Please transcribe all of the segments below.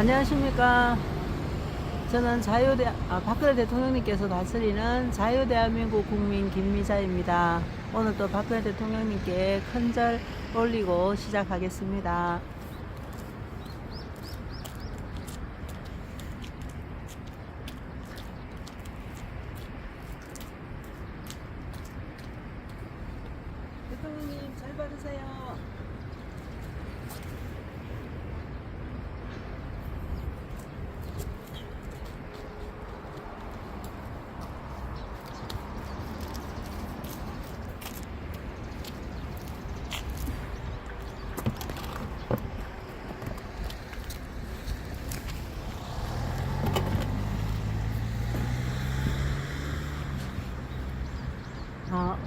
안녕하십니까. 저는 박근혜 대통령님께서 다스리는 자유대한민국 국민 김미자입니다. 오늘 또 박근혜 대통령님께 큰절 올리고 시작하겠습니다. 대통령님 잘 받으세요.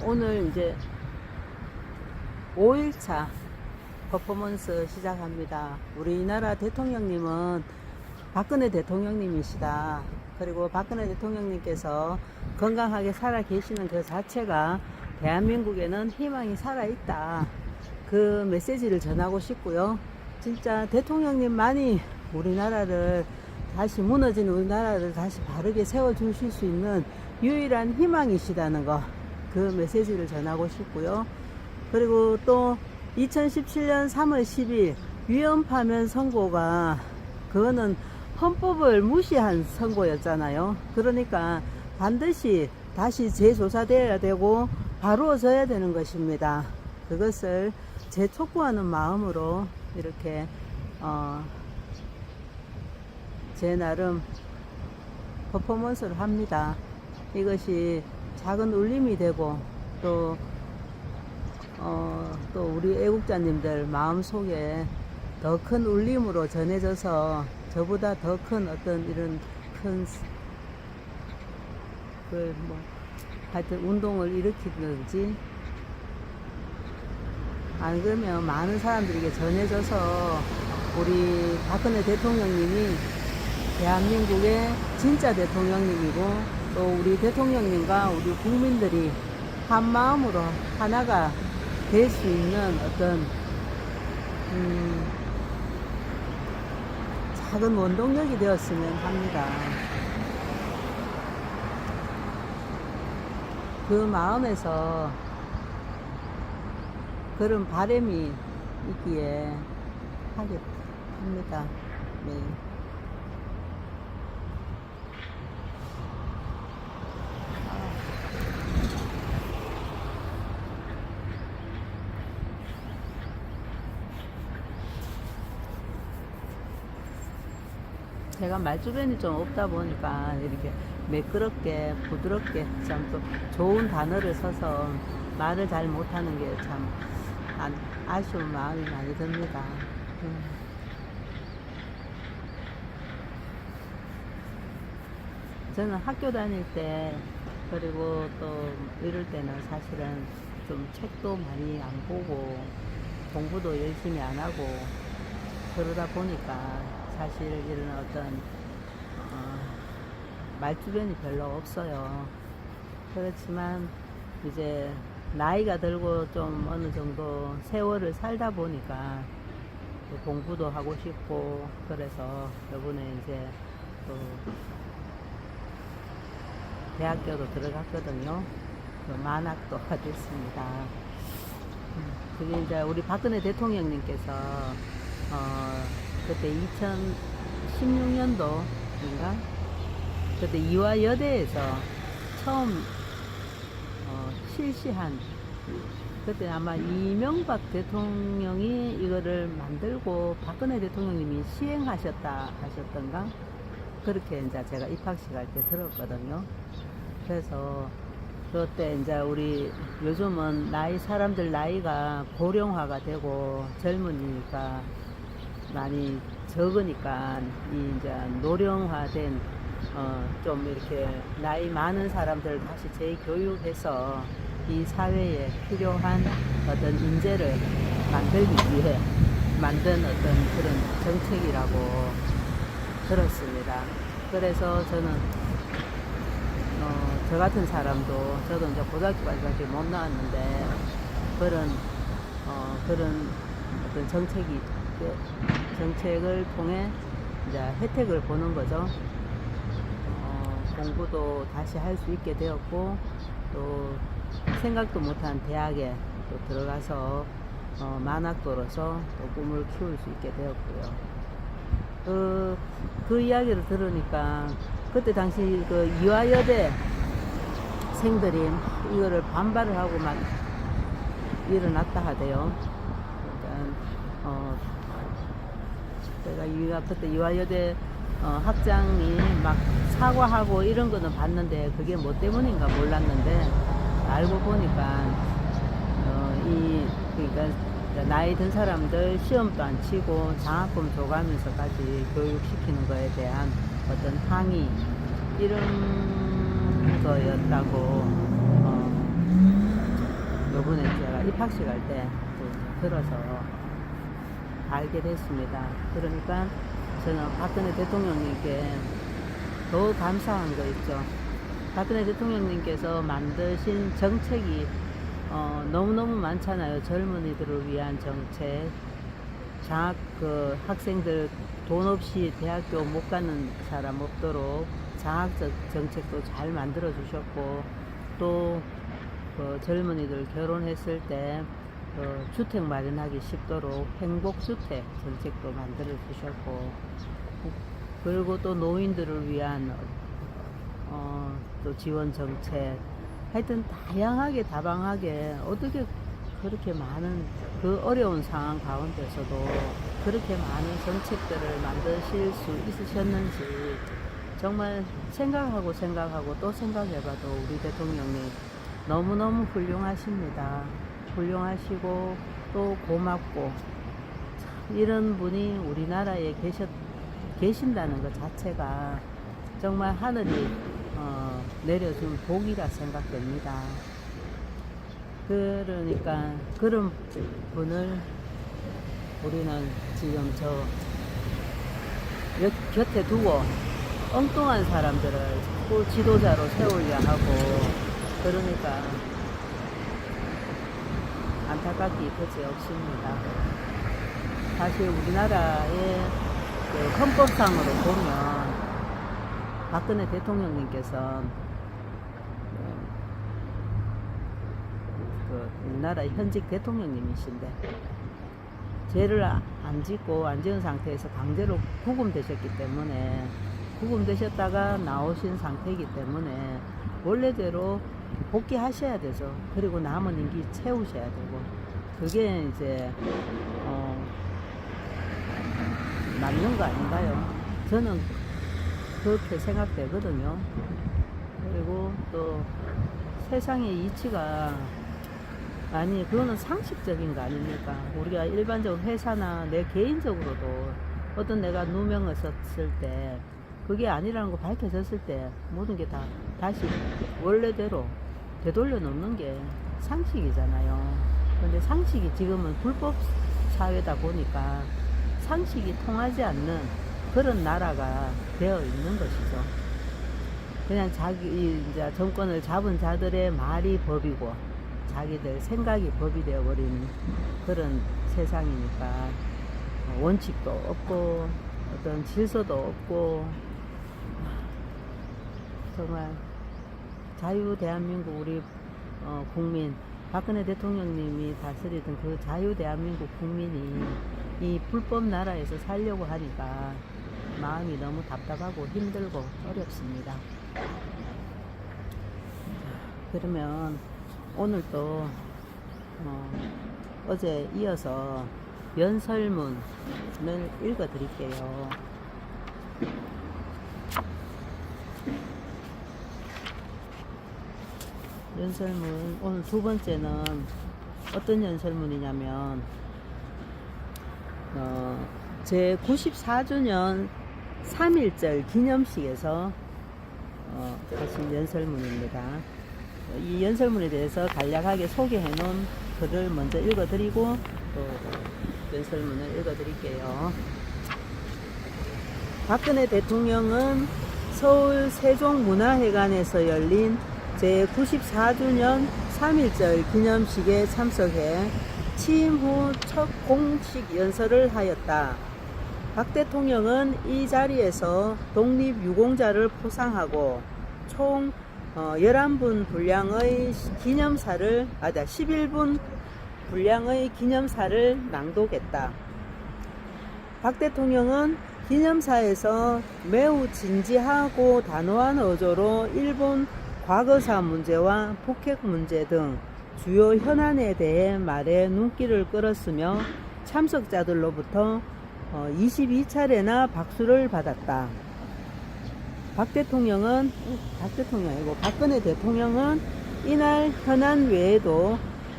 오늘 이제 5일차 퍼포먼스 시작합니다. 우리나라 대통령님은 박근혜 대통령님이시다. 그리고 박근혜 대통령님께서 건강하게 살아 계시는 그 자체가 대한민국에는 희망이 살아있다. 그 메시지를 전하고 싶고요. 진짜 대통령님만이 우리나라를 다시 무너진 우리나라를 다시 바르게 세워주실 수 있는 유일한 희망이시다는 거, 그 메시지를 전하고 싶고요. 그리고 또 2017년 3월 10일 위헌파면 선고가, 그거는 헌법을 무시한 선고였잖아요. 그러니까 반드시 다시 재조사되어야 되고 바로져야 되는 것입니다. 그것을 재촉구하는 마음으로 이렇게 제 나름 퍼포먼스를 합니다. 이것이 작은 울림이 되고 또 우리 애국자님들 마음속에 더 큰 울림으로 전해져서 저보다 더 큰 어떤 이런 큰 하여튼 운동을 일으키든지, 안 그러면 많은 사람들에게 전해져서 우리 박근혜 대통령님이 대한민국의 진짜 대통령님이고, 또 우리 대통령님과 우리 국민들이 한 마음으로 하나가 될 수 있는 어떤 작은 원동력이 되었으면 합니다. 그 마음에서 그런 바람이 있기에 하게 합니다. 네. 제가 말주변이 좀 없다 보니까 이렇게 매끄럽게 부드럽게 참 또 좋은 단어를 써서 말을 잘 못하는 게 참 아쉬운 마음이 많이 듭니다. 저는 학교 다닐 때, 그리고 또 이럴 때는 사실은 좀 책도 많이 안 보고 공부도 열심히 안 하고 그러다 보니까 사실 이런 어떤 말주변이 별로 없어요. 그렇지만 이제 나이가 들고 좀 어느 정도 세월을 살다 보니까 또 공부도 하고 싶고, 그래서 이번에 이제 또 대학교도 들어갔거든요. 또 만학도 됐습니다. 그게 이제 우리 박근혜 대통령님께서 그때 2016년도인가? 그때 이화여대에서 처음 실시한, 그때 아마 이명박 대통령이 이거를 만들고 박근혜 대통령님이 시행하셨다 하셨던가? 그렇게 이제 제가 입학식 할 때 들었거든요. 그래서 그때 이제 우리 요즘은 사람들 나이가 고령화가 되고 젊으니까 많이 적으니까 이제 노령화된 좀 이렇게 나이 많은 사람들 다시 재교육해서 이 사회에 필요한 어떤 인재를 만들기 위해 만든 어떤 그런 정책이라고 들었습니다. 그래서 저는 저 같은 사람도, 저도 이제 고등학교까지밖에 못 나왔는데 그런 어떤 정책을 통해 이제 혜택을 보는 거죠. 공부도 다시 할 수 있게 되었고, 또 생각도 못한 대학에 또 들어가서 만학도로서 또 꿈을 키울 수 있게 되었고요. 그 이야기를 들으니까 그때 당시 그 이화여대 생들이 이거를 반발을 하고 막 일어났다 하대요. 그러니까 그때 이화여대 학장이 막 사과하고 이런 거는 봤는데 그게 뭐 때문인가 몰랐는데 알고 보니까 그러니까 나이 든 사람들 시험도 안 치고 장학금 줘가면서까지 교육시키는 거에 대한 어떤 항의 이런 거였다고 요번에 제가 입학식 할 때 들어서 알게 됐습니다. 그러니까 저는 박근혜 대통령님께 더 감사한 거 있죠. 박근혜 대통령님께서 만드신 정책이 너무너무 많잖아요. 젊은이들을 위한 정책, 학생들 돈 없이 대학교 못 가는 사람 없도록 장학적 정책도 잘 만들어 주셨고, 또 젊은이들 결혼했을 때 주택 마련하기 쉽도록 행복주택 정책도 만들어 주셨고, 그리고 또 노인들을 위한 또 지원 정책, 하여튼 다양하게 다방하게 어떻게 그렇게 많은 그 어려운 상황 가운데서도 그렇게 많은 정책들을 만드실 수 있으셨는지 정말 생각하고 또 생각해봐도 우리 대통령님 너무너무 훌륭하십니다. 훌륭하시고 또 고맙고, 이런 분이 우리나라에 계신다는 것 자체가 정말 하늘이 내려준 복이라 생각됩니다. 그러니까 그런 분을 우리는 지금 곁에 두고 엉뚱한 사람들을 자꾸 지도자로 세우려 하고, 그러니까 안타깝기 그지 없습니다. 사실 우리나라의 그 헌법상으로 보면 박근혜 대통령님께서 우리나라 현직 대통령님이신데 죄를 안 짓고 안 지은 상태에서 강제로 구금되셨기 때문에, 구금되셨다가 나오신 상태이기 때문에 원래대로 복귀하셔야 되죠. 그리고 남은 임기 채우셔야 되고, 그게 이제 맞는 거 아닌가요? 저는 그렇게 생각되거든요. 그리고 또 세상의 이치가, 아니 그거는 상식적인 거 아닙니까? 우리가 일반적으로 회사나 내 개인적으로도 어떤 내가 누명을 썼을 때 그게 아니라는 거 밝혀졌을 때 모든 게 다 다시 원래대로 되돌려 놓는 게 상식이잖아요. 근데 상식이 지금은 불법 사회다 보니까 상식이 통하지 않는 그런 나라가 되어 있는 것이죠. 그냥 이제 정권을 잡은 자들의 말이 법이고 자기들 생각이 법이 되어버린 그런 세상이니까 원칙도 없고 어떤 질서도 없고, 정말 자유 대한민국 우리 국민, 박근혜 대통령님이 다스리던 그 자유 대한민국 국민이 이 불법 나라에서 살려고 하니까 마음이 너무 답답하고 힘들고 어렵습니다. 그러면 오늘 또 어제 이어서 연설문을 읽어 드릴게요. 연설문 오늘 두 번째는 어떤 연설문이냐면 제 94주년 3.1절 기념식에서 하신 연설문입니다. 이 연설문에 대해서 간략하게 소개해 놓은 글을 먼저 읽어 드리고 또 연설문을 읽어 드릴게요. 박근혜 대통령은 서울 세종문화회관에서 열린 제94주년 3.1절 기념식에 참석해 취임 후 첫 공식 연설을 하였다. 박 대통령은 이 자리에서 독립유공자를 포상하고 총 11분 분량의 기념사를 11분 분량의 기념사를 낭독했다. 박 대통령은 기념사에서 매우 진지하고 단호한 어조로 일본 과거사 문제와 북핵 문제 등 주요 현안에 대해 말에 눈길을 끌었으며 참석자들로부터 22차례나 박수를 받았다. 박근혜 대통령은 이날 현안 외에도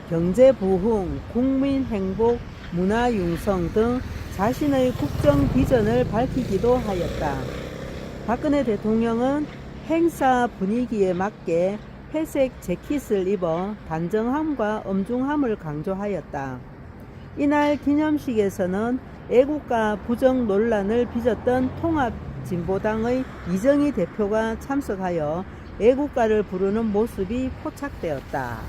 경제 부흥, 국민 행복, 문화 융성 등 자신의 국정 비전을 밝히기도 하였다. 박근혜 대통령은 행사 분위기에 맞게 회색 재킷을 입어 단정함과 엄중함을 강조하였다. 이날 기념식에서는 애국가 부정 논란을 빚었던 통합진보당의 이정희 대표가 참석하여 애국가를 부르는 모습이 포착되었다.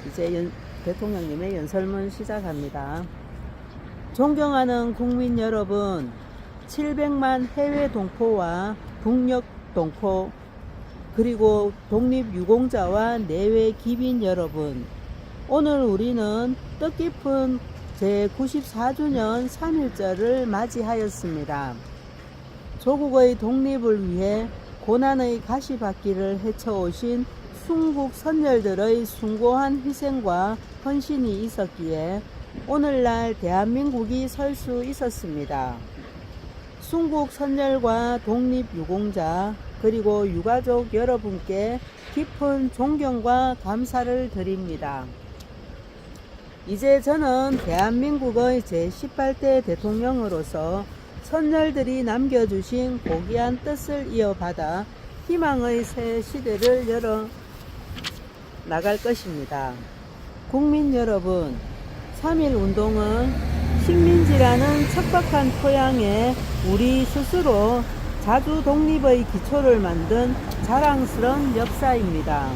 이제 대통령님의 연설문 시작합니다. 존경하는 국민 여러분, 700만 해외 동포와 북녘 동포, 그리고 독립유공자와 내외 기빈 여러분, 오늘 우리는 뜻깊은 제94주년 3.1절을 맞이하였습니다. 조국의 독립을 위해 고난의 가시밭길을 헤쳐오신 순국 선열들의 숭고한 희생과 헌신이 있었기에 오늘날 대한민국이 설 수 있었습니다. 순국 선열과 독립유공자 그리고 유가족 여러분께 깊은 존경과 감사를 드립니다. 이제 저는 대한민국의 제18대 대통령으로서 선열들이 남겨주신 고귀한 뜻을 이어받아 희망의 새 시대를 열어 나갈 것입니다. 국민 여러분, 3.1 운동은 식민지라는 척박한 토양에 우리 스스로 자주 독립의 기초를 만든 자랑스러운 역사입니다.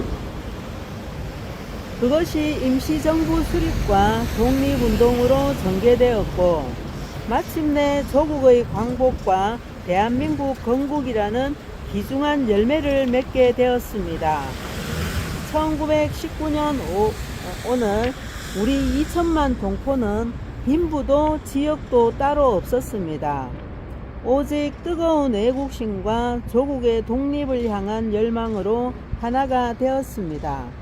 그것이 임시정부 수립과 독립운동으로 전개되었고 마침내 조국의 광복과 대한민국 건국이라는 귀중한 열매를 맺게 되었습니다. 1919년 오늘 우리 2천만 동포는 빈부도 지역도 따로 없었습니다. 오직 뜨거운 애국심과 조국의 독립을 향한 열망으로 하나가 되었습니다.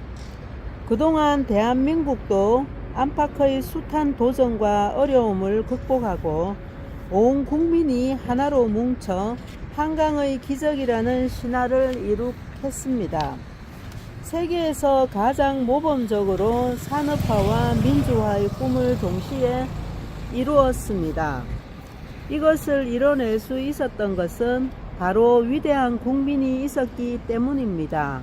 그동안 대한민국도 안팎의 숱한 도전과 어려움을 극복하고 온 국민이 하나로 뭉쳐 한강의 기적이라는 신화를 이룩했습니다. 세계에서 가장 모범적으로 산업화와 민주화의 꿈을 동시에 이루었습니다. 이것을 이뤄낼 수 있었던 것은 바로 위대한 국민이 있었기 때문입니다.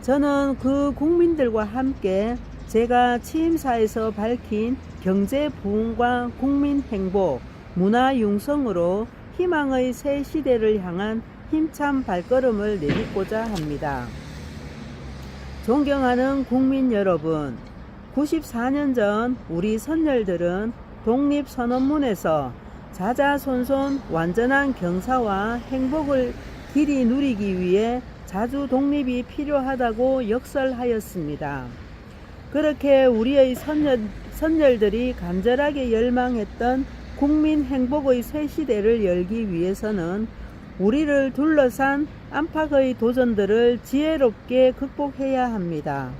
저는 그 국민들과 함께 제가 취임사에서 밝힌 경제 부흥과 국민 행복, 문화 융성으로 희망의 새 시대를 향한 힘찬 발걸음을 내딛고자 합니다. 존경하는 국민 여러분, 94년 전 우리 선열들은 독립선언문에서 자자손손 완전한 경사와 행복을 길이 누리기 위해 자주 독립이 필요하다고 역설하였습니다. 그렇게 우리의 선열들이 간절하게 열망했던 국민 행복의 새 시대를 열기 위해서는 우리를 둘러싼 안팎의 도전들을 지혜롭게 극복해야 합니다.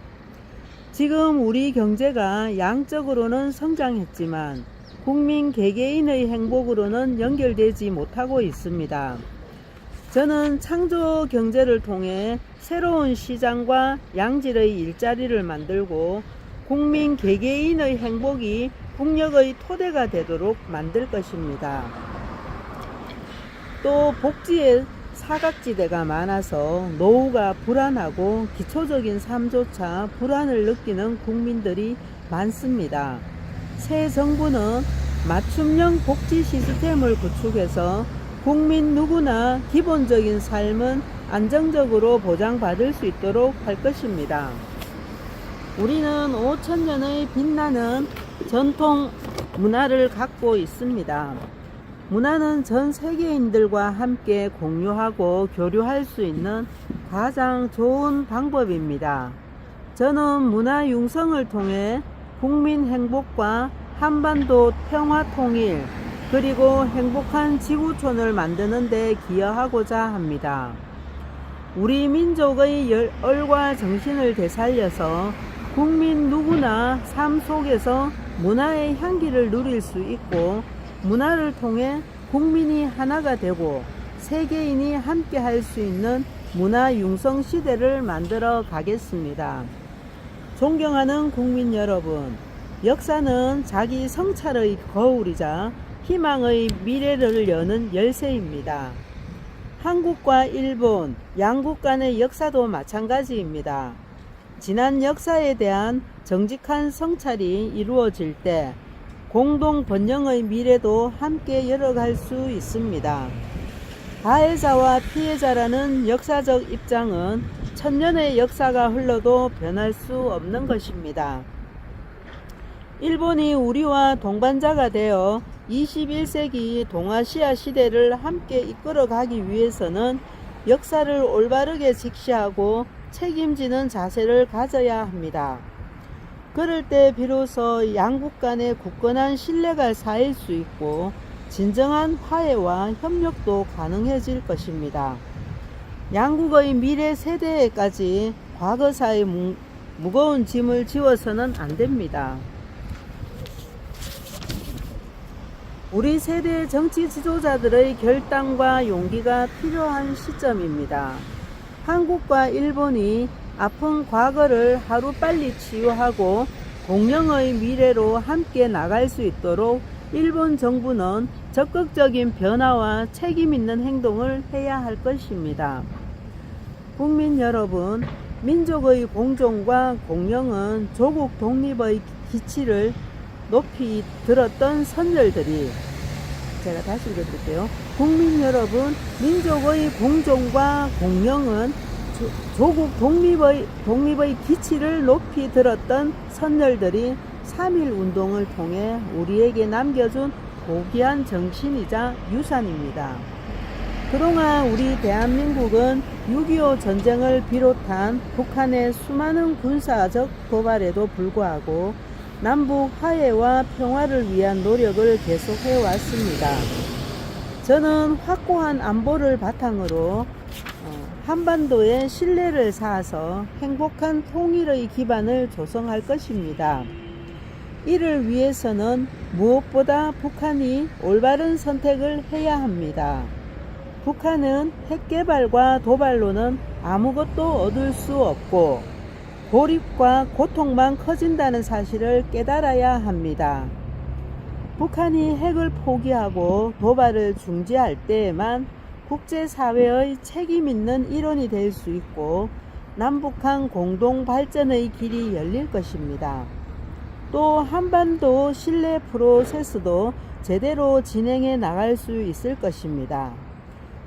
지금 우리 경제가 양적으로는 성장했지만 국민 개개인의 행복으로는 연결되지 못하고 있습니다. 저는 창조 경제를 통해 새로운 시장과 양질의 일자리를 만들고 국민 개개인의 행복이 국력의 토대가 되도록 만들 것입니다. 또 복지의 사각지대가 많아서 노후가 불안하고 기초적인 삶조차 불안을 느끼는 국민들이 많습니다. 새 정부는 맞춤형 복지 시스템을 구축해서 국민 누구나 기본적인 삶은 안정적으로 보장받을 수 있도록 할 것입니다. 우리는 5,000년의 빛나는 전통 문화를 갖고 있습니다. 문화는 전 세계인들과 함께 공유하고 교류할 수 있는 가장 좋은 방법입니다. 저는 문화 융성을 통해 국민 행복과 한반도 평화 통일, 그리고 행복한 지구촌을 만드는 데 기여하고자 합니다. 우리 민족의 열과 정신을 되살려서 국민 누구나 삶 속에서 문화의 향기를 누릴 수 있고, 문화를 통해 국민이 하나가 되고 세계인이 함께 할 수 있는 문화 융성 시대를 만들어 가겠습니다. 존경하는 국민 여러분, 역사는 자기 성찰의 거울이자 희망의 미래를 여는 열쇠입니다. 한국과 일본, 양국 간의 역사도 마찬가지입니다. 지난 역사에 대한 정직한 성찰이 이루어질 때 공동 번영의 미래도 함께 열어갈 수 있습니다. 가해자와 피해자라는 역사적 입장은 천년의 역사가 흘러도 변할 수 없는 것입니다. 일본이 우리와 동반자가 되어 21세기 동아시아 시대를 함께 이끌어가기 위해서는 역사를 올바르게 직시하고 책임지는 자세를 가져야 합니다. 그럴 때 비로소 양국 간의 굳건한 신뢰가 쌓일 수 있고 진정한 화해와 협력도 가능해질 것입니다. 양국의 미래 세대에까지 과거사의 무거운 짐을 지워서는 안 됩니다. 우리 세대 정치 지도자들의 결단과 용기가 필요한 시점입니다. 한국과 일본이 아픈 과거를 하루빨리 치유하고 공영의 미래로 함께 나갈 수 있도록 일본 정부는 적극적인 변화와 책임 있는 행동을 해야 할 것입니다. 국민 여러분, 민족의 공존과 공영은 조국 독립의 기치를 높이 들었던 선열들이, 제가 다시 읽어드릴게요. 국민 여러분, 민족의 공존과 공영은 조국 독립의 기치를 높이 들었던 선열들이 3.1 운동을 통해 우리에게 남겨준 고귀한 정신이자 유산입니다. 그동안 우리 대한민국은 6.25 전쟁을 비롯한 북한의 수많은 군사적 도발에도 불구하고 남북 화해와 평화를 위한 노력을 계속해 왔습니다. 저는 확고한 안보를 바탕으로 한반도에 신뢰를 쌓아서 행복한 통일의 기반을 조성할 것입니다. 이를 위해서는 무엇보다 북한이 올바른 선택을 해야 합니다. 북한은 핵 개발과 도발로는 아무것도 얻을 수 없고 고립과 고통만 커진다는 사실을 깨달아야 합니다. 북한이 핵을 포기하고 도발을 중지할 때에만 국제사회의 책임 있는 일원이 될 수 있고 남북한 공동 발전의 길이 열릴 것입니다. 또 한반도 신뢰 프로세스도 제대로 진행해 나갈 수 있을 것입니다.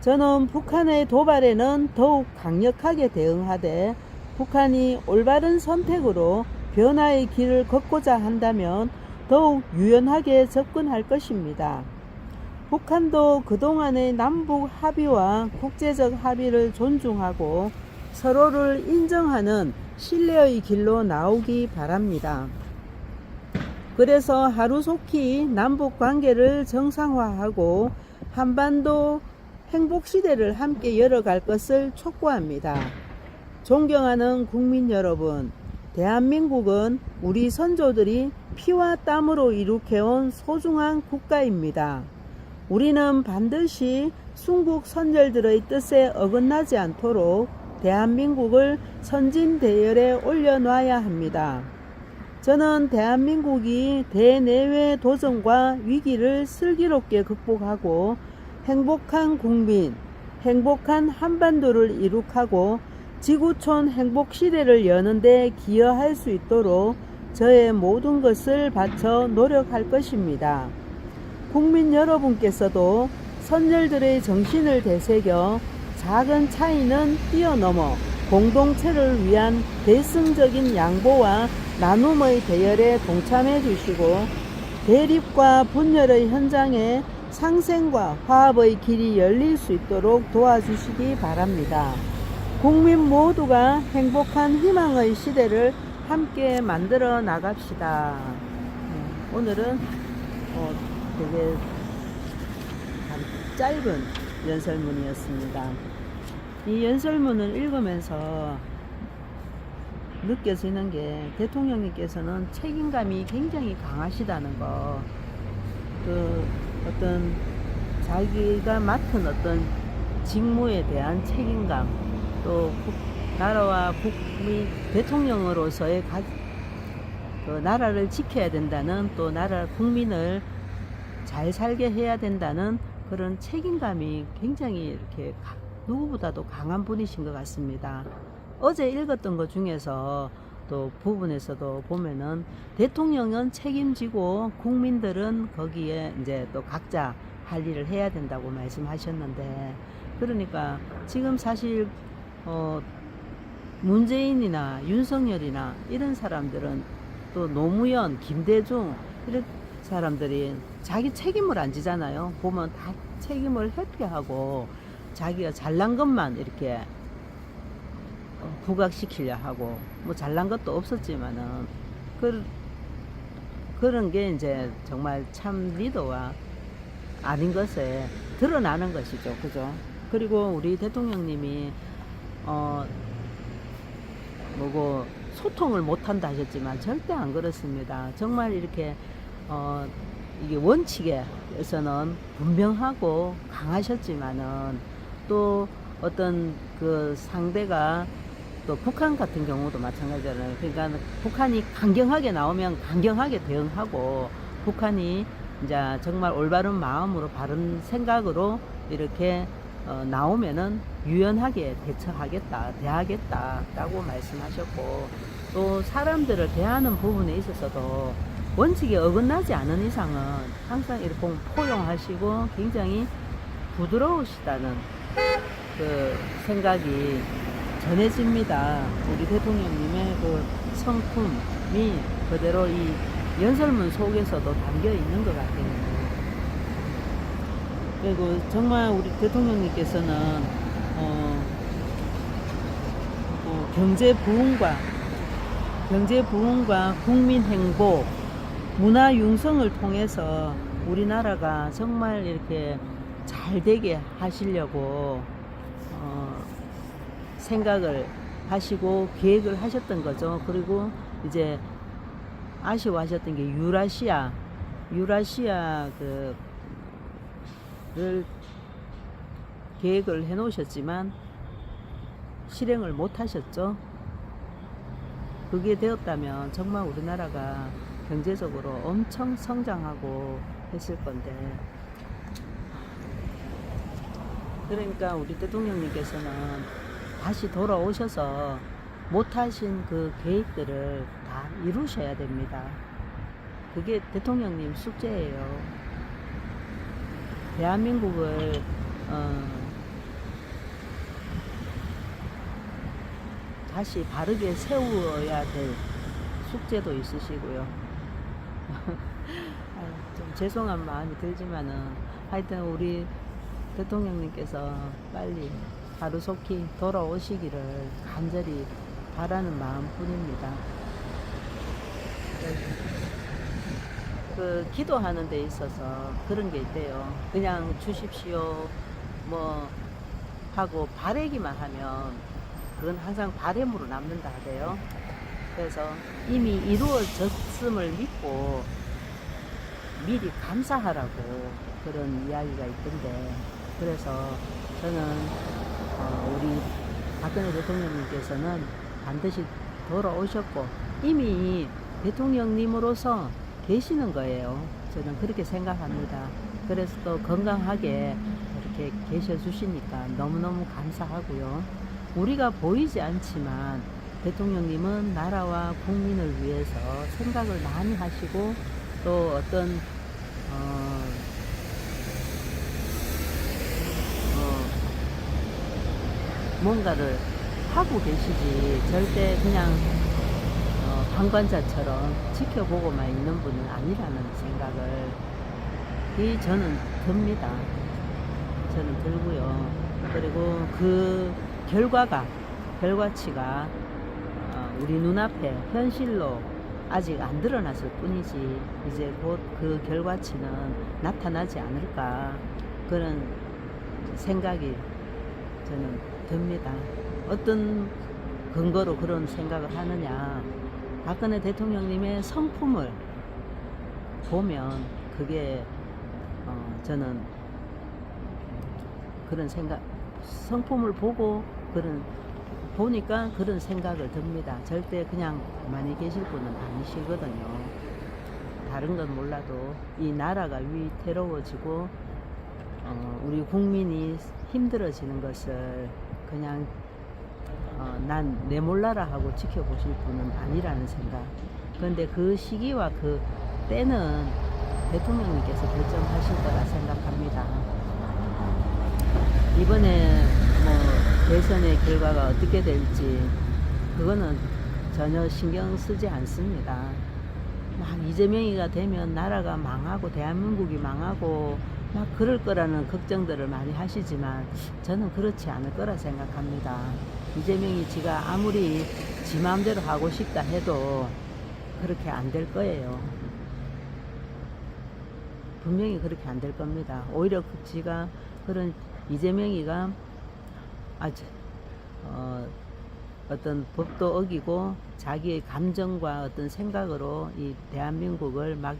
저는 북한의 도발에는 더욱 강력하게 대응하되 북한이 올바른 선택으로 변화의 길을 걷고자 한다면 더욱 유연하게 접근할 것입니다. 북한도 그동안의 남북 합의와 국제적 합의를 존중하고 서로를 인정하는 신뢰의 길로 나오기 바랍니다. 그래서 하루속히 남북 관계를 정상화하고 한반도 행복시대를 함께 열어갈 것을 촉구합니다. 존경하는 국민 여러분, 대한민국은 우리 선조들이 피와 땀으로 이룩해온 소중한 국가입니다. 우리는 반드시 순국 선열들의 뜻에 어긋나지 않도록 대한민국을 선진대열에 올려놔야 합니다. 저는 대한민국이 대내외 도전과 위기를 슬기롭게 극복하고 행복한 국민, 행복한 한반도를 이룩하고 지구촌 행복시대를 여는 데 기여할 수 있도록 저의 모든 것을 바쳐 노력할 것입니다. 국민 여러분께서도 선열들의 정신을 되새겨 작은 차이는 뛰어넘어 공동체를 위한 대승적인 양보와 나눔의 대열에 동참해 주시고 대립과 분열의 현장에 상생과 화합의 길이 열릴 수 있도록 도와주시기 바랍니다. 국민 모두가 행복한 희망의 시대를 함께 만들어 나갑시다. 오늘은 되게 짧은 연설문이었습니다. 이 연설문을 읽으면서 느껴지는 게 대통령님께서는 책임감이 굉장히 강하시다는 거, 어떤 자기가 맡은 어떤 직무에 대한 책임감, 또 나라와 국민 대통령으로서의 나라를 지켜야 된다는, 또 나라 국민을 잘 살게 해야 된다는 그런 책임감이 굉장히 이렇게 누구보다도 강한 분이신 것 같습니다. 어제 읽었던 것 중에서 또 부분에서도 보면은 대통령은 책임지고 국민들은 거기에 이제 또 각자 할 일을 해야 된다고 말씀하셨는데, 그러니까 지금 사실 문재인이나 윤석열이나 이런 사람들은, 또 노무현, 김대중 이런 사람들이 자기 책임을 안 지잖아요. 보면 다 책임을 회피하고 자기가 잘난 것만 이렇게 부각시키려 하고, 뭐 잘난 것도 없었지만은 그런 게 이제 정말 참 리더와 아닌 것에 드러나는 것이죠. 그죠? 그리고 우리 대통령님이 소통을 못한다 하셨지만 절대 안 그렇습니다. 정말 이렇게 이게 원칙에서는 분명하고 강하셨지만은, 또 어떤 그 상대가 또 북한 같은 경우도 마찬가지잖아요. 그러니까 북한이 강경하게 나오면 강경하게 대응하고, 북한이 이제 정말 올바른 마음으로 바른 생각으로 이렇게 나오면은 유연하게 대하겠다라고 말씀하셨고, 또 사람들을 대하는 부분에 있어서도 원칙에 어긋나지 않은 이상은 항상 이렇게 포용하시고 굉장히 부드러우시다는 그 생각이 전해집니다. 우리 대통령님의 그 성품이 그대로 이 연설문 속에서도 담겨 있는 것 같아요. 그리고 정말 우리 대통령님께서는 경제 부흥과 국민 행복, 문화 융성을 통해서 우리나라가 정말 이렇게 잘 되게 하시려고 생각을 하시고 계획을 하셨던 거죠. 그리고 이제 아쉬워하셨던 게 유라시아 를 계획을 해 놓으셨지만 실행을 못 하셨죠. 그게 되었다면 정말 우리나라가 경제적으로 엄청 성장하고 했을 건데, 그러니까 우리 대통령님께서는 다시 돌아오셔서 못하신 그 계획들을 다 이루셔야 됩니다. 그게 대통령님 숙제예요. 대한민국을 다시 바르게 세워야 될 숙제도 있으시고요. 좀 죄송한 마음이 들지만은 하여튼 우리 대통령님께서 빨리 하루속히 돌아오시기를 간절히 바라는 마음뿐입니다. 그 기도하는 데 있어서 그런 게 있대요. 그냥 주십시오 뭐 하고 바라기만 하면 그건 항상 바램으로 남는다 하대요. 그래서 이미 이루어졌음을 믿고 미리 감사하라고 그런 이야기가 있던데, 그래서 저는 우리 박근혜 대통령님께서는 반드시 돌아오셨고 이미 대통령님으로서 계시는 거예요. 저는 그렇게 생각합니다. 그래서 또 건강하게 이렇게 계셔 주시니까 너무너무 감사하고요. 우리가 보이지 않지만 대통령님은 나라와 국민을 위해서 생각을 많이 하시고, 또 어떤 뭔가를 하고 계시지, 절대 그냥 방관자처럼 지켜보고만 있는 분은 아니라는 생각을 저는 듭니다. 저는 들고요. 그리고 그 결과치가 우리 눈앞에 현실로 아직 안 드러났을 뿐이지 이제 곧 그 결과치는 나타나지 않을까 그런 생각이 저는 듭니다. 어떤 근거로 그런 생각을 하느냐, 박근혜 대통령님의 성품을 보면 그게 저는 그런 생각, 성품을 보니까 그런 생각을 듭니다. 절대 그냥 가만히 계실 분은 아니시거든요. 다른 건 몰라도 이 나라가 위태로워지고 우리 국민이 힘들어지는 것을 그냥 난 내 몰라라 하고 지켜보실 분은 아니라는 생각. 그런데 그 시기와 그 때는 대통령님께서 결정하실 거라 생각합니다. 이번에 대선의 결과가 어떻게 될지 그거는 전혀 신경 쓰지 않습니다. 막 이재명이가 되면 나라가 망하고 대한민국이 망하고 막 그럴 거라는 걱정들을 많이 하시지만 저는 그렇지 않을 거라 생각합니다. 이재명이 지가 아무리 지 마음대로 하고 싶다 해도 그렇게 안 될 거예요. 분명히 그렇게 안 될 겁니다. 오히려 지가 그런 이재명이가 어떤 법도 어기고 자기의 감정과 어떤 생각으로 이 대한민국을 막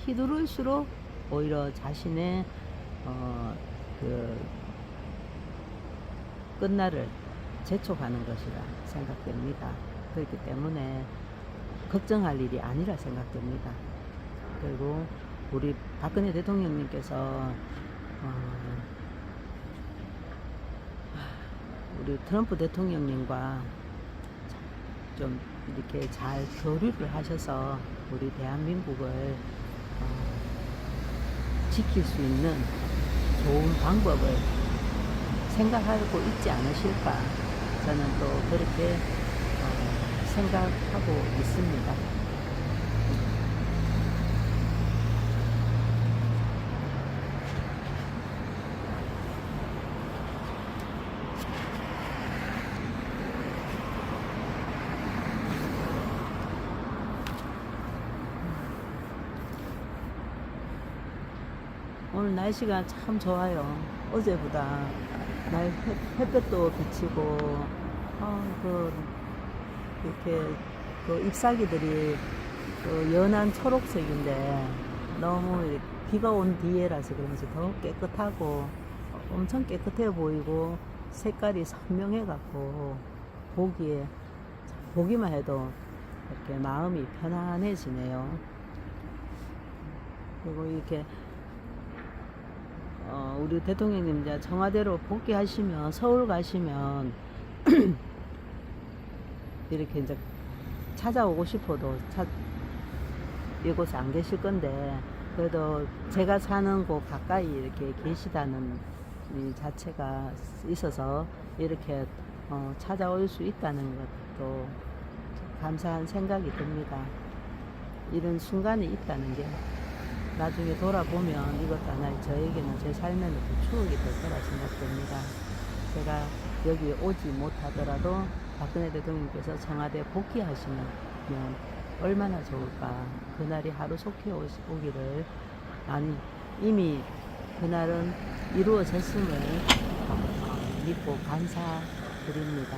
휘두를수록 오히려 자신의 그 끝날을 재촉하는 것이라 생각됩니다. 그렇기 때문에 걱정할 일이 아니라 생각됩니다. 그리고 우리 박근혜 대통령님께서 우리 트럼프 대통령님과 좀 이렇게 잘 교류를 하셔서 우리 대한민국을 지킬 수 있는 좋은 방법을 생각하고 있지 않으실까 저는 또 그렇게 생각하고 있습니다. 오늘 날씨가 참 좋아요. 어제보다 햇볕도 비치고 이렇게 잎사귀들이 연한 초록색인데 너무 비가 온 뒤에라서 그런지 더 깨끗하고 엄청 깨끗해 보이고 색깔이 선명해 갖고 보기만 해도 이렇게 마음이 편안해지네요. 그리고 이렇게 우리 대통령님 이제 청와대로 복귀하시면 서울 가시면 이렇게 이제 찾아오고 싶어도 이곳에 안 계실 건데 그래도 제가 사는 곳 가까이 이렇게 계시다는 이 자체가 있어서 이렇게 찾아올 수 있다는 것도 감사한 생각이 듭니다. 이런 순간이 있다는 게 나중에 돌아보면 이것도 하나의 저에게는 제 삶에는 또 추억이 될 거라 생각됩니다. 제가 여기 오지 못하더라도 박근혜 대통령께서 청와대 복귀하시면 얼마나 좋을까. 그날이 하루속히 오기를 이미 그날은 이루어졌음을 믿고 감사드립니다.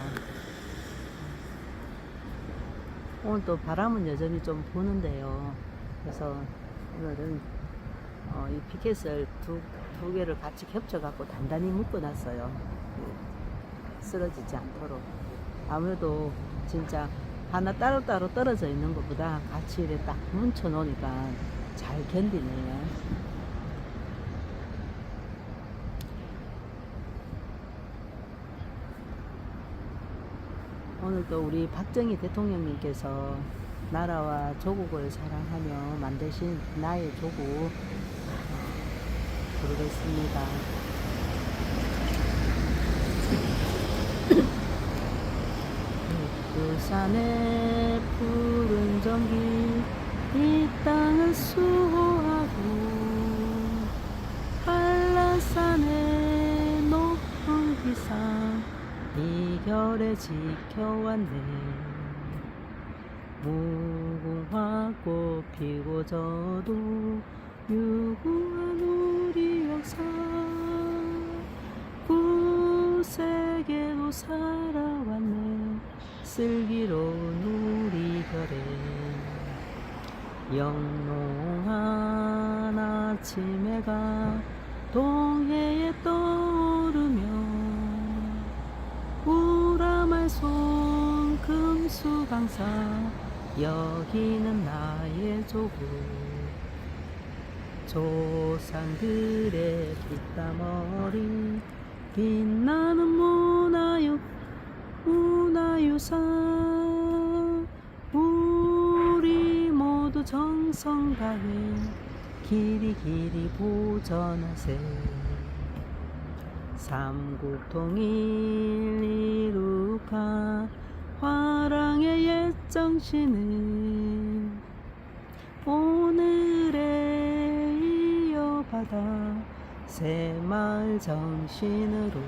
오늘 또 바람은 여전히 좀 부는데요. 그래서 오늘은 이 피켓을 두 개를 같이 겹쳐갖고 단단히 묶어놨어요. 쓰러지지 않도록. 아무래도 진짜 하나 따로따로 떨어져 있는 것보다 같이 이렇게 딱 뭉쳐 놓으니까 잘 견디네요. 오늘 또 우리 박정희 대통령님께서 나라와 조국을 사랑하며 만드신 나의 조국 부르겠습니다. 그 산에 푸른 전기 이 땅을 수호하고 한라산의 높은 기상 이결에 지켜왔네. 무궁화 꽃 피고 저도 유구한 우리 역사 구세계도 살아왔네. 슬기로운 우리 결에 영롱한 아침 해가 동해에 떠오르며 우라말손 금수강사 여기는 나의 조국 조상들의 빗다머리 빛나는 문화유산 우리 모두 정성 다해 길이 길이 보전하세. 삼국통일 이룩한 화랑의 옛 정신을 오늘에 이어받아 새마을 정신으로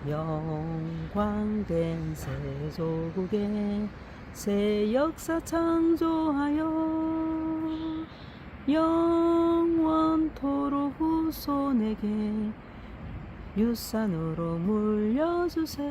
영광된 새조국의 새 역사 창조하여 영원토록 후손에게 유산으로 물려주세.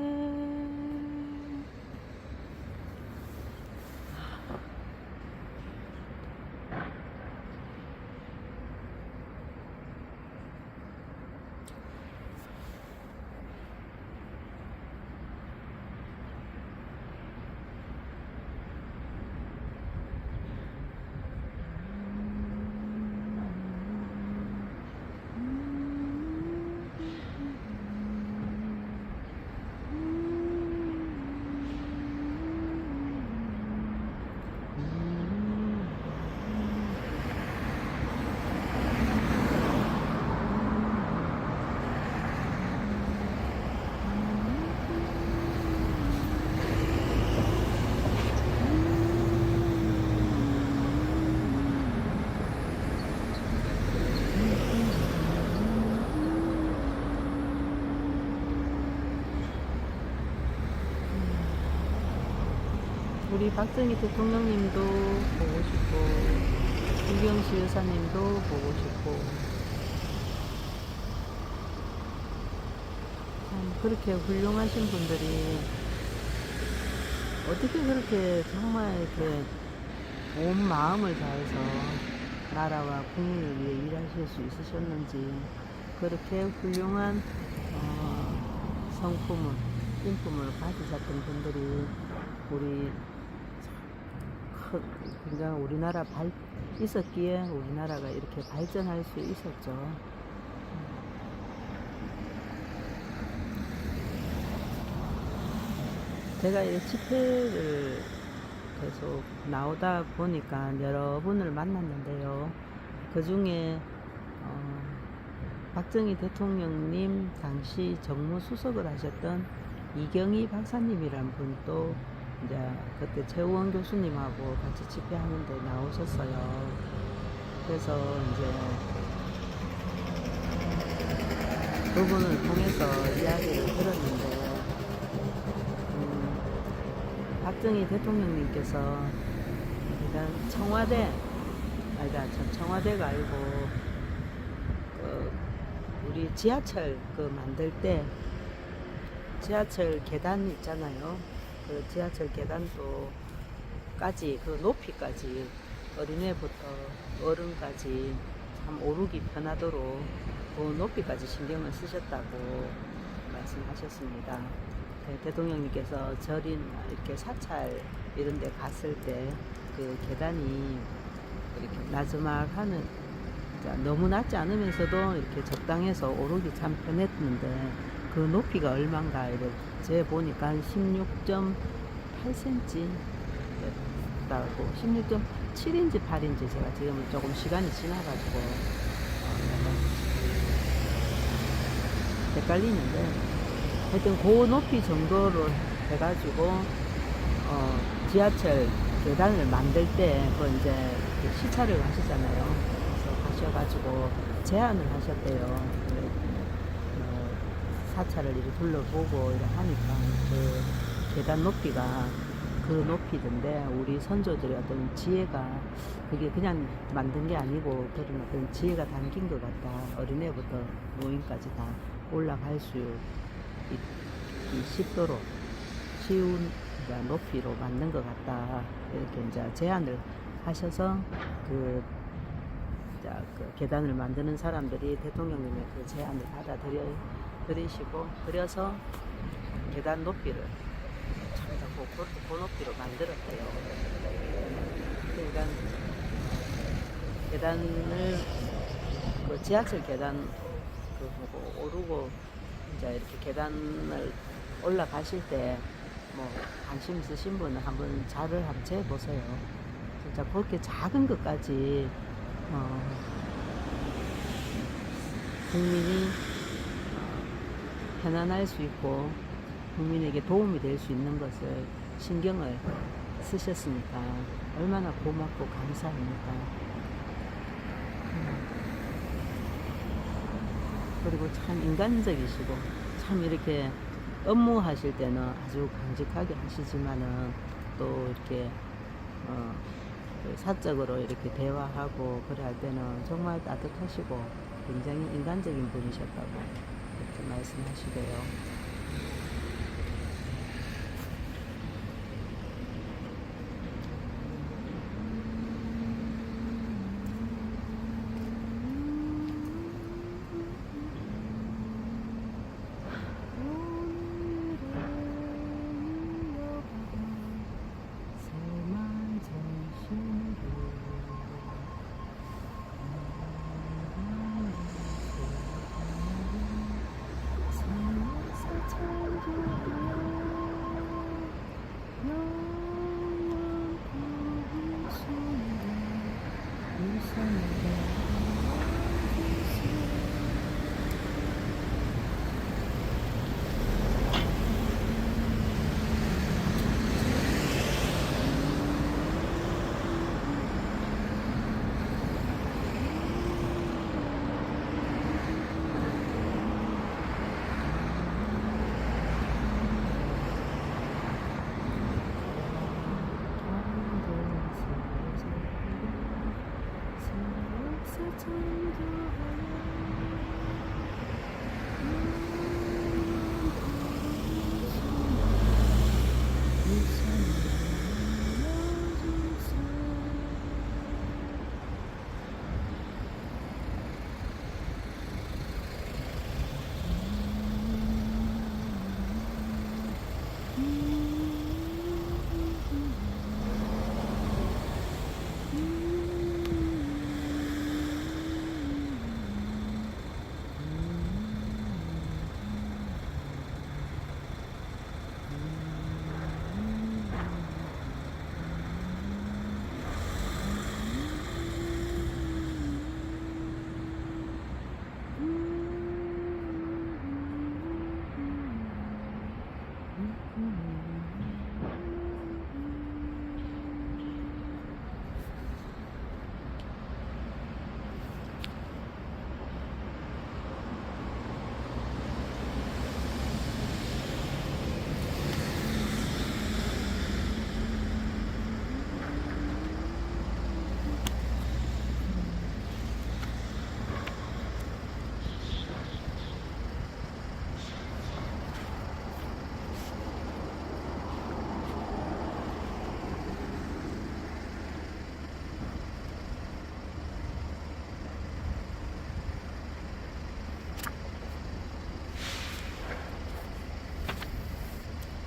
우리 박정희 대통령님도 보고 싶고 유경수 여사님도 보고 싶고 참 그렇게 훌륭하신 분들이 어떻게 그렇게 정말 이렇게 온 마음을 다해서 나라와 국민을 위해 일하실 수 있으셨는지 그렇게 훌륭한 성품을 인품을 가지셨던 분들이 우리 굉장히 우리나라 있었기에 우리나라가 이렇게 발전할 수 있었죠. 제가 이 집회를 계속 나오다 보니까 여러분을 만났는데요. 그 중에 박정희 대통령님 당시 정무수석을 하셨던 이경희 박사님이란 분도 이제 그때 최우원 교수님하고 같이 집회하는데 나오셨어요. 그래서 이제 그분을 통해서 이야기를 들었는데 박정희 대통령님께서 일단 청와대가 아니고 우리 지하철 만들 때 지하철 계단 있잖아요. 그 지하철 계단도까지 그 높이까지 어린애부터 어른까지 참 오르기 편하도록 그 높이까지 신경을 쓰셨다고 말씀하셨습니다. 대통령님께서 절이나 이렇게 사찰 이런 데 갔을 때 그 계단이 이렇게 나즈막하는 너무 낮지 않으면서도 이렇게 적당해서 오르기 참 편했는데 그 높이가 얼마인가 이래 제 보니까 16.8cm 였다고 16.7인지 8인지 제가 지금 조금 시간이 지나가지고 헷갈리는데 하여튼 그 높이 정도로 해가지고 지하철 계단을 만들 때, 그 이제 그 시찰을 하시잖아요. 그래서 가셔가지고 제안을 하셨대요. 사찰을 이렇게 둘러보고 이렇게 하니까 그 계단 높이가 그 높이던데, 우리 선조들의 어떤 지혜가, 그게 그냥 만든 게 아니고 그런 어떤 지혜가 담긴 것 같다. 어린애부터 노인까지 다 올라갈 수 쉽도록 쉬운 높이로 만든 것 같다. 이렇게 이제 제안을 하셔서 그 계단을 만드는 사람들이 대통령님의 그 제안을 받아들이시고, 그래서 계단 높이를 그 높이로 만들었대요. 그러니까 계단을 그 지하철 계단 그 보고 오르고 이제 이렇게 계단을 올라가실 때 뭐 관심 있으신 분은 한번 자를 한번 재보세요. 진짜 그렇게 작은 것까지 국민이 편안할 수 있고 국민에게 도움이 될 수 있는 것을 신경을 쓰셨으니까 얼마나 고맙고 감사합니까. 그리고 참 인간적이시고, 참 이렇게 업무하실 때는 아주 강직하게 하시지만은 또 이렇게 사적으로 이렇게 대화하고 그래 할 때는 정말 따뜻하시고 굉장히 인간적인 분이셨다고 그렇게 말씀하시고요.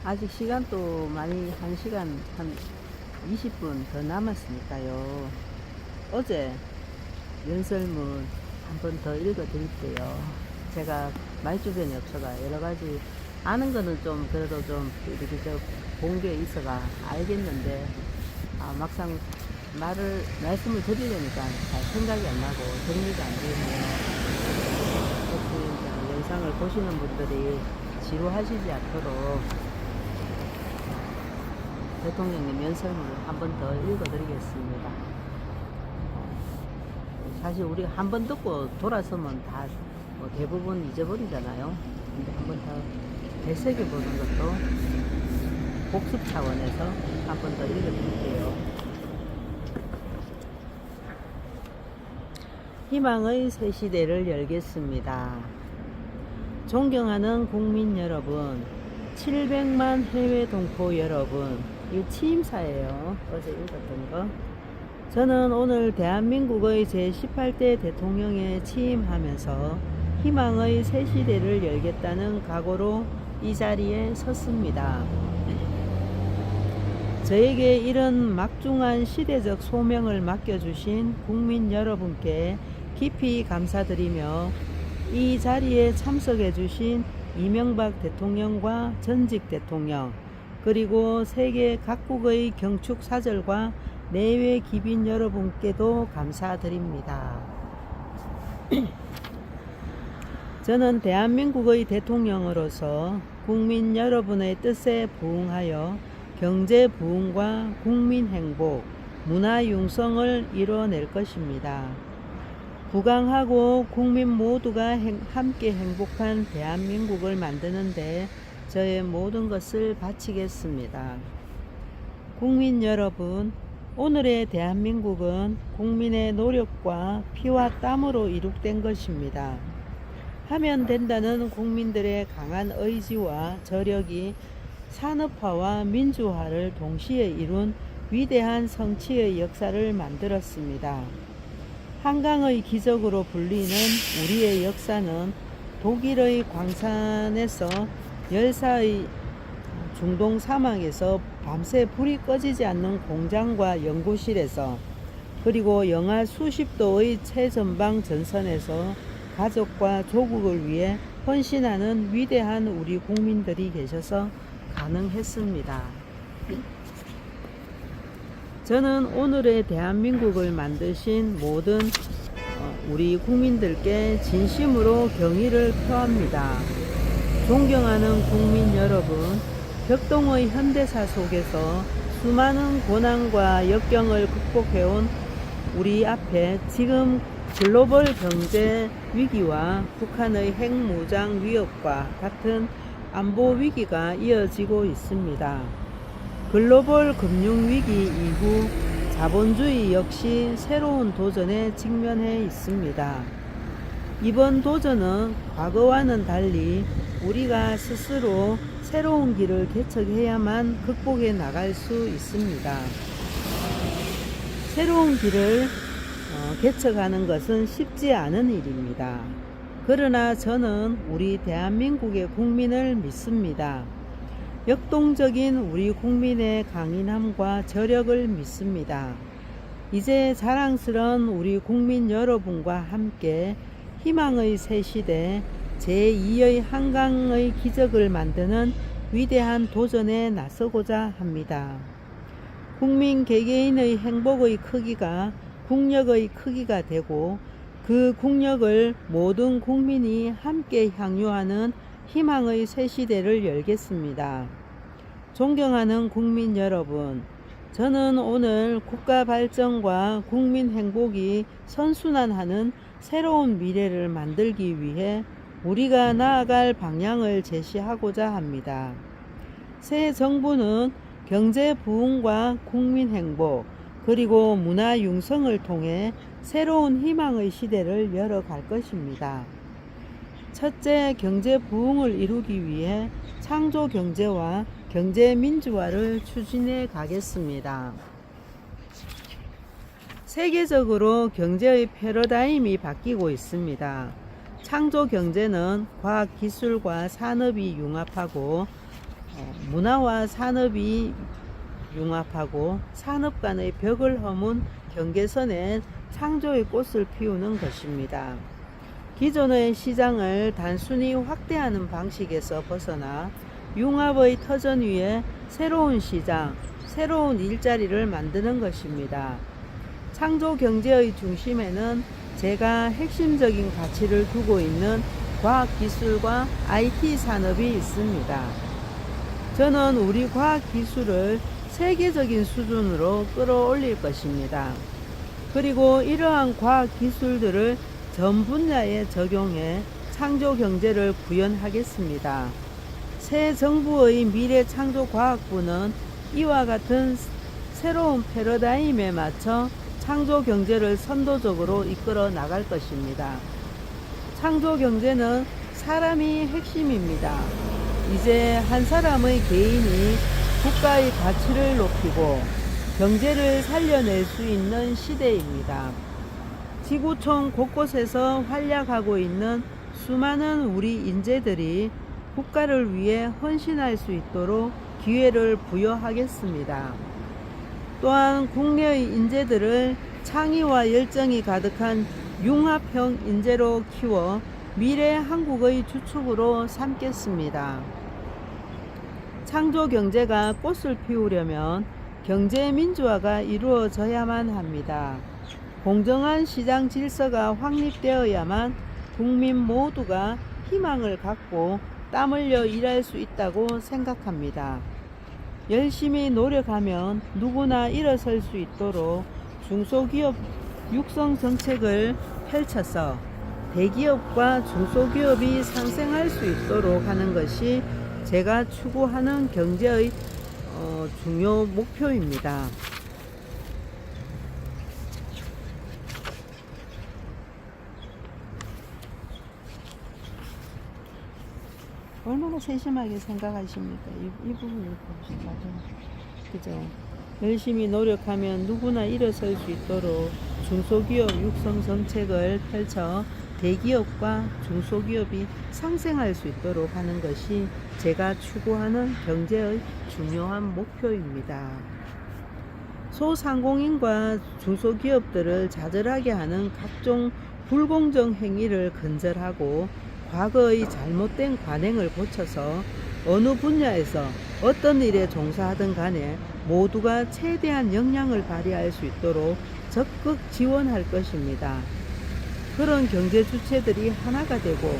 아직 시간도 많이, 1시간 한 20분 더 남았으니까요. 어제 연설문 한 번 더 읽어 드릴게요. 제가 말주변이 없어가 여러가지 아는 거는 좀 그래도 좀 이렇게 본 게 있어가 알겠는데, 막상 말씀을 드리려니까 잘 생각이 안 나고 정리가 안 되네요. 혹시 영상을 보시는 분들이 지루하시지 않도록 대통령님 연설문을 한 번 더 읽어드리겠습니다. 사실 우리 한 번 듣고 돌아서면 다 뭐 대부분 잊어버리잖아요. 근데 한 번 더 되새겨보는 것도 복습 차원에서 한 번 더 읽어드릴게요. 희망의 새 시대를 열겠습니다. 존경하는 국민 여러분, 700만 해외 동포 여러분, 이 취임사예요. 어제 읽었던 거. 저는 오늘 대한민국의 제18대 대통령에 취임하면서 희망의 새 시대를 열겠다는 각오로 이 자리에 섰습니다. 저에게 이런 막중한 시대적 소명을 맡겨주신 국민 여러분께 깊이 감사드리며 이 자리에 참석해주신 이명박 대통령과 전직 대통령, 그리고 세계 각국의 경축사절과 내외 기빈 여러분께도 감사드립니다. 저는 대한민국의 대통령으로서 국민 여러분의 뜻에 부응하여 경제 부흥과 국민 행복, 문화 융성을 이뤄낼 것입니다. 부강하고 국민 모두가 함께 행복한 대한민국을 만드는데 저의 모든 것을 바치겠습니다. 국민 여러분, 오늘의 대한민국은 국민의 노력과 피와 땀으로 이룩된 것입니다. 하면 된다는 국민들의 강한 의지와 저력이 산업화와 민주화를 동시에 이룬 위대한 성취의 역사를 만들었습니다. 한강의 기적으로 불리는 우리의 역사는 독일의 광산에서 열사의 중동 사막에서 밤새 불이 꺼지지 않는 공장과 연구실에서, 그리고 영하 수십 도의 최전방 전선에서 가족과 조국을 위해 헌신하는 위대한 우리 국민들이 계셔서 가능했습니다. 저는 오늘의 대한민국을 만드신 모든 우리 국민들께 진심으로 경의를 표합니다. 존경하는 국민 여러분, 격동의 현대사 속에서 수많은 고난과 역경을 극복해온 우리 앞에 지금 글로벌 경제 위기와 북한의 핵무장 위협과 같은 안보 위기가 이어지고 있습니다. 글로벌 금융 위기 이후 자본주의 역시 새로운 도전에 직면해 있습니다. 이번 도전은 과거와는 달리 우리가 스스로 새로운 길을 개척해야만 극복해 나갈 수 있습니다. 새로운 길을 개척하는 것은 쉽지 않은 일입니다. 그러나 저는 우리 대한민국의 국민을 믿습니다. 역동적인 우리 국민의 강인함과 저력을 믿습니다. 이제 자랑스러운 우리 국민 여러분과 함께 희망의 새 시대 제2의 한강의 기적을 만드는 위대한 도전에 나서고자 합니다. 국민 개개인의 행복의 크기가 국력의 크기가 되고 그 국력을 모든 국민이 함께 향유하는 희망의 새 시대를 열겠습니다. 존경하는 국민 여러분, 저는 오늘 국가 발전과 국민 행복이 선순환하는 새로운 미래를 만들기 위해 우리가 나아갈 방향을 제시하고자 합니다. 새 정부는 경제 부흥과 국민 행복, 그리고 문화 융성을 통해 새로운 희망의 시대를 열어갈 것입니다. 첫째, 경제 부흥을 이루기 위해 창조 경제와 경제 민주화를 추진해 가겠습니다. 세계적으로 경제의 패러다임이 바뀌고 있습니다. 창조 경제는 과학 기술과 산업이 융합하고 문화와 산업이 융합하고 산업 간의 벽을 허문 경계선에 창조의 꽃을 피우는 것입니다. 기존의 시장을 단순히 확대하는 방식에서 벗어나 융합의 터전 위에 새로운 시장, 새로운 일자리를 만드는 것입니다. 창조 경제의 중심에는 제가 핵심적인 가치를 두고 있는 과학기술과 IT 산업이 있습니다. 저는 우리 과학기술을 세계적인 수준으로 끌어올릴 것입니다. 그리고 이러한 과학 기술들을 전 분야에 적용해 창조 경제를 구현하겠습니다. 새 정부의 미래 창조 과학부는 이와 같은 새로운 패러다임에 맞춰 창조 경제를 선도적으로 이끌어 나갈 것입니다. 창조 경제는 사람이 핵심입니다. 이제 한 사람의 개인이 국가의 가치를 높이고 경제를 살려낼 수 있는 시대입니다. 지구촌 곳곳에서 활약하고 있는 수많은 우리 인재들이 국가를 위해 헌신할 수 있도록 기회를 부여하겠습니다. 또한 국내의 인재들을 창의와 열정이 가득한 융합형 인재로 키워 미래 한국의 주축으로 삼겠습니다. 창조 경제가 꽃을 피우려면 경제 민주화가 이루어져야만 합니다. 공정한 시장 질서가 확립되어야만 국민 모두가 희망을 갖고 땀 흘려 일할 수 있다고 생각합니다. 열심히 노력하면 누구나 일어설 수 있도록 중소기업 육성 정책을 펼쳐서 대기업과 중소기업이 상생할 수 있도록 하는 것이 제가 추구하는 경제의 중요 목표입니다. 얼마나 세심하게 생각하십니까? 이 부분을 봅시다. 그죠? 열심히 노력하면 누구나 일어설 수 있도록 중소기업 육성 정책을 펼쳐 대기업과 중소기업이 상생할 수 있도록 하는 것이 제가 추구하는 경제의 중요한 목표입니다. 소상공인과 중소기업들을 좌절하게 하는 각종 불공정 행위를 근절하고 과거의 잘못된 관행을 고쳐서 어느 분야에서 어떤 일에 종사하든 간에 모두가 최대한 역량을 발휘할 수 있도록 적극 지원할 것입니다. 그런 경제 주체들이 하나가 되고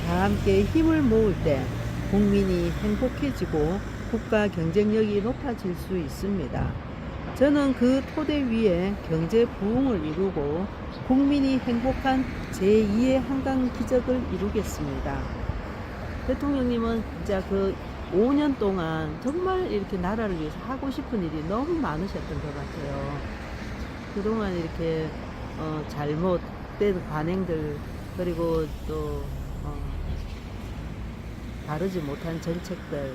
다 함께 힘을 모을 때 국민이 행복해지고 국가 경쟁력이 높아질 수 있습니다. 저는 그 토대 위에 경제 부흥을 이루고 국민이 행복한 제2의 한강 기적을 이루겠습니다. 대통령님은 진짜 그 5년 동안 정말 이렇게 나라를 위해서 하고 싶은 일이 너무 많으셨던 것 같아요. 그동안 이렇게 잘못된 관행들 그리고 또 바르지 못한 정책들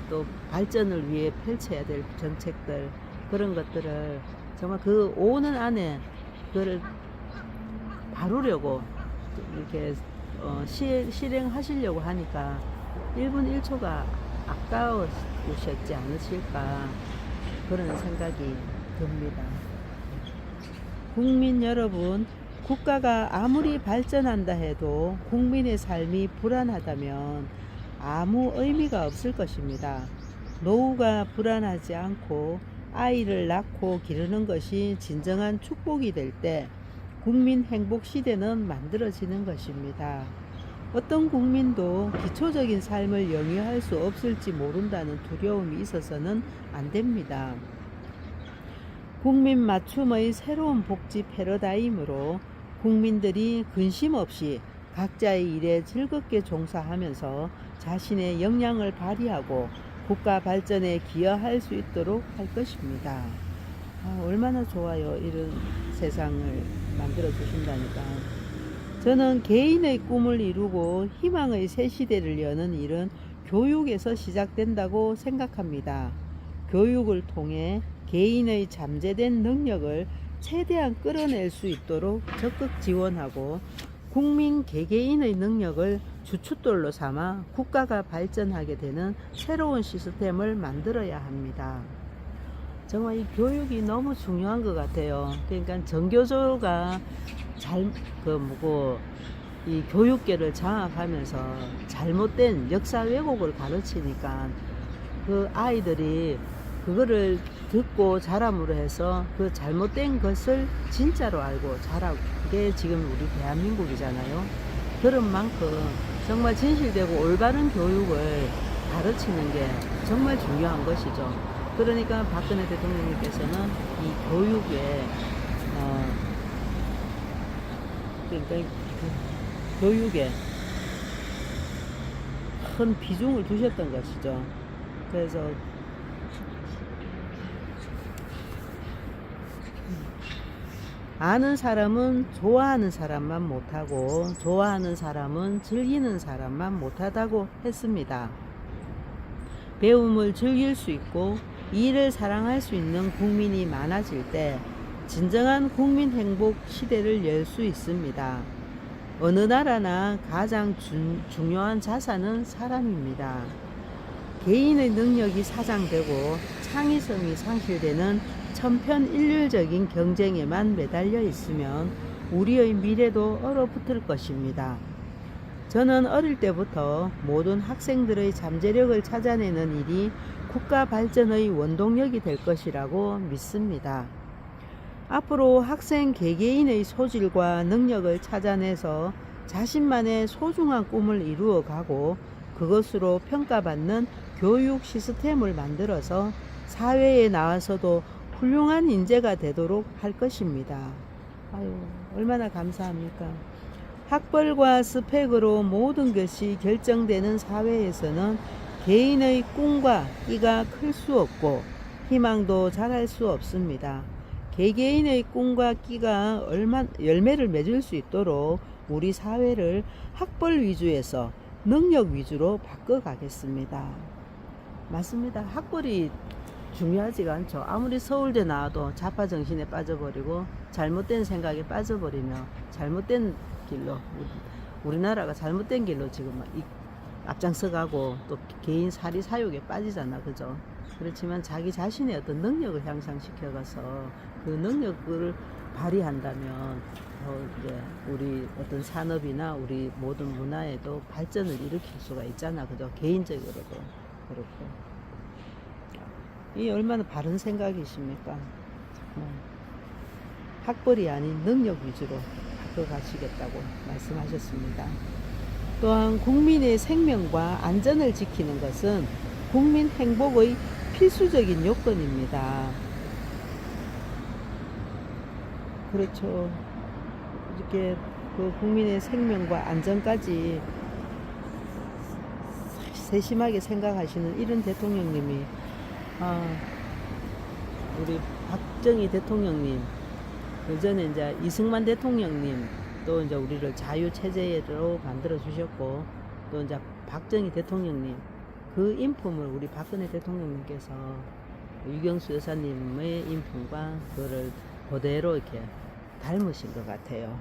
또 발전을 위해 펼쳐야 될 정책들 그런 것들을 정말 그 5년 안에 그걸 바르려고 이렇게 실행하시려고 하니까 1분 1초가 아까우셨지 않으실까 그런 생각이 듭니다. 국민 여러분, 국가가 아무리 발전한다 해도 국민의 삶이 불안하다면 아무 의미가 없을 것입니다. 노후가 불안하지 않고 아이를 낳고 기르는 것이 진정한 축복이 될 때 국민 행복 시대는 만들어지는 것입니다. 어떤 국민도 기초적인 삶을 영위할 수 없을지 모른다는 두려움이 있어서는 안 됩니다. 국민 맞춤의 새로운 복지 패러다임으로 국민들이 근심 없이 각자의 일에 즐겁게 종사하면서 자신의 역량을 발휘하고 국가 발전에 기여할 수 있도록 할 것입니다. 얼마나 좋아요. 이런 세상을 만들어 주신다니까. 저는 개인의 꿈을 이루고 희망의 새 시대를 여는 일은 교육에서 시작된다고 생각합니다. 교육을 통해 개인의 잠재된 능력을 최대한 끌어낼 수 있도록 적극 지원하고 국민 개개인의 능력을 주춧돌로 삼아 국가가 발전하게 되는 새로운 시스템을 만들어야 합니다. 정말 이 교육이 너무 중요한 것 같아요. 그러니까 전교조가 이 교육계를 장악하면서 잘못된 역사 왜곡을 가르치니까 그 아이들이 그거를 듣고 자람으로 해서 그 잘못된 것을 진짜로 알고 자라고, 그게 지금 우리 대한민국이잖아요. 그런 만큼 정말 진실되고 올바른 교육을 가르치는 게 정말 중요한 것이죠. 그러니까 박근혜 대통령님께서는 이 교육에 그러니까 그 교육에 큰 비중을 두셨던 것이죠. 그래서 아는 사람은 좋아하는 사람만 못하고 좋아하는 사람은 즐기는 사람만 못하다고 했습니다. 배움을 즐길 수 있고 일을 사랑할 수 있는 국민이 많아질 때 진정한 국민 행복 시대를 열 수 있습니다. 어느 나라나 가장 중요한 자산은 사람입니다. 개인의 능력이 사장되고 창의성이 상실되는 천편일률적인 경쟁에만 매달려 있으면 우리의 미래도 얼어붙을 것입니다. 저는 어릴 때부터 모든 학생들의 잠재력을 찾아내는 일이 국가 발전의 원동력이 될 것이라고 믿습니다. 앞으로 학생 개개인의 소질과 능력을 찾아내서 자신만의 소중한 꿈을 이루어가고 그것으로 평가받는 교육 시스템을 만들어서 사회에 나와서도 훌륭한 인재가 되도록 할 것입니다. 아유, 얼마나 감사합니까? 학벌과 스펙으로 모든 것이 결정되는 사회에서는 개인의 꿈과 끼가 클 수 없고 희망도 자랄 수 없습니다. 개개인의 꿈과 끼가 열매를 맺을 수 있도록 우리 사회를 학벌 위주에서 능력 위주로 바꿔가겠습니다. 맞습니다. 학벌이 중요하지가 않죠. 아무리 서울대 나와도 자파정신에 빠져버리고 잘못된 생각에 빠져버리며 잘못된 길로 우리나라가 잘못된 길로 지금 앞장서가고 또 개인 사리 사욕에 빠지잖아. 그죠? 그렇지만 자기 자신의 어떤 능력을 향상시켜가서 그 능력을 발휘한다면 이제 우리 어떤 산업이나 우리 모든 문화에도 발전을 일으킬 수가 있잖아. 그죠? 개인적으로도 그렇고. 이 얼마나 바른 생각이십니까? 학벌이 아닌 능력 위주로 바꿔가시겠다고 말씀하셨습니다. 또한 국민의 생명과 안전을 지키는 것은 국민 행복의 필수적인 요건입니다. 그렇죠. 이렇게 그 국민의 생명과 안전까지 세심하게 생각하시는 이런 대통령님이 우리 박정희 대통령님, 그 전에 이제 이승만 대통령님, 또 이제 우리를 자유체제로 만들어 주셨고, 또 이제 박정희 대통령님, 그 인품을 우리 박근혜 대통령님께서 유경수 여사님의 인품과 그거를 그대로 이렇게 닮으신 것 같아요.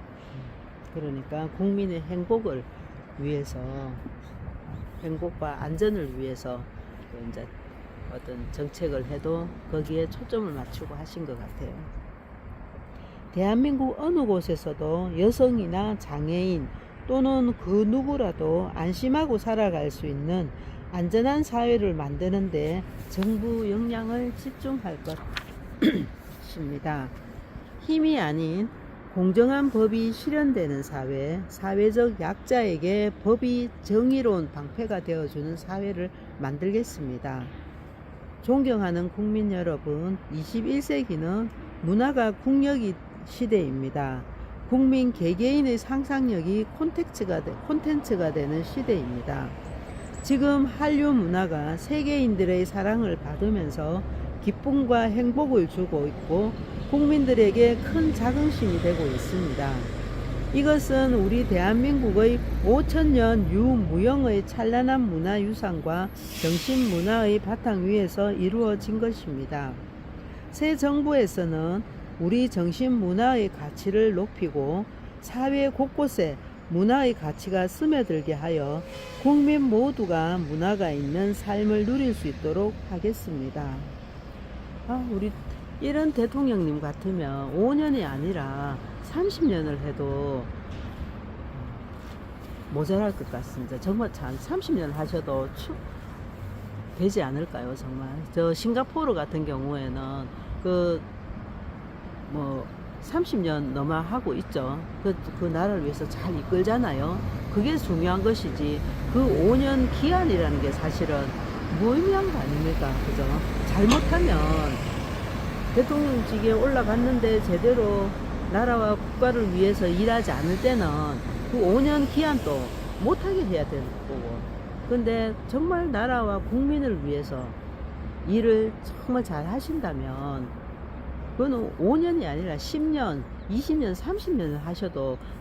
그러니까 국민의 행복을 위해서, 행복과 안전을 위해서 이제 어떤 정책을 해도 거기에 초점을 맞추고 하신 것 같아요. 대한민국 어느 곳에서도 여성이나 장애인 또는 그 누구라도 안심하고 살아갈 수 있는 안전한 사회를 만드는데 정부 역량을 집중할 것입니다. 힘이 아닌 공정한 법이 실현되는 사회, 사회적 약자에게 법이 정의로운 방패가 되어주는 사회를 만들겠습니다. 존경하는 국민 여러분, 21세기는 문화가 국력이 시대입니다. 국민 개개인의 상상력이 콘텐츠가 되는 시대입니다. 지금 한류 문화가 세계인들의 사랑을 받으면서 기쁨과 행복을 주고 있고 국민들에게 큰 자긍심이 되고 있습니다. 이것은 우리 대한민국의 5천년 유무형의 찬란한 문화유산과 정신문화의 바탕 위에서 이루어진 것입니다. 새 정부에서는 우리 정신문화의 가치를 높이고 사회 곳곳에 문화의 가치가 스며들게 하여 국민 모두가 문화가 있는 삶을 누릴 수 있도록 하겠습니다. 우리 이런 대통령님 같으면 5년이 아니라 30년을 해도 모자랄 것 같습니다. 정말 참 30년 하셔도 되지 않을까요? 정말 저 싱가포르 같은 경우에는 30년 넘어 하고 있죠. 그 나라를 위해서 잘 이끌잖아요. 그게 중요한 것이지 그 5년 기한이라는 게 사실은 무의미한 거 아닙니까? 그죠? 잘못하면 대통령직에 올라갔는데 제대로 나라와 국가를 위해서 일하지 않을 때는 그 5년 기한도 못하게 해야 되는 거고. 근데 정말 나라와 국민을 위해서 일을 정말 잘 하신다면 그거는 5년이 아니라 10년, 20년, 30년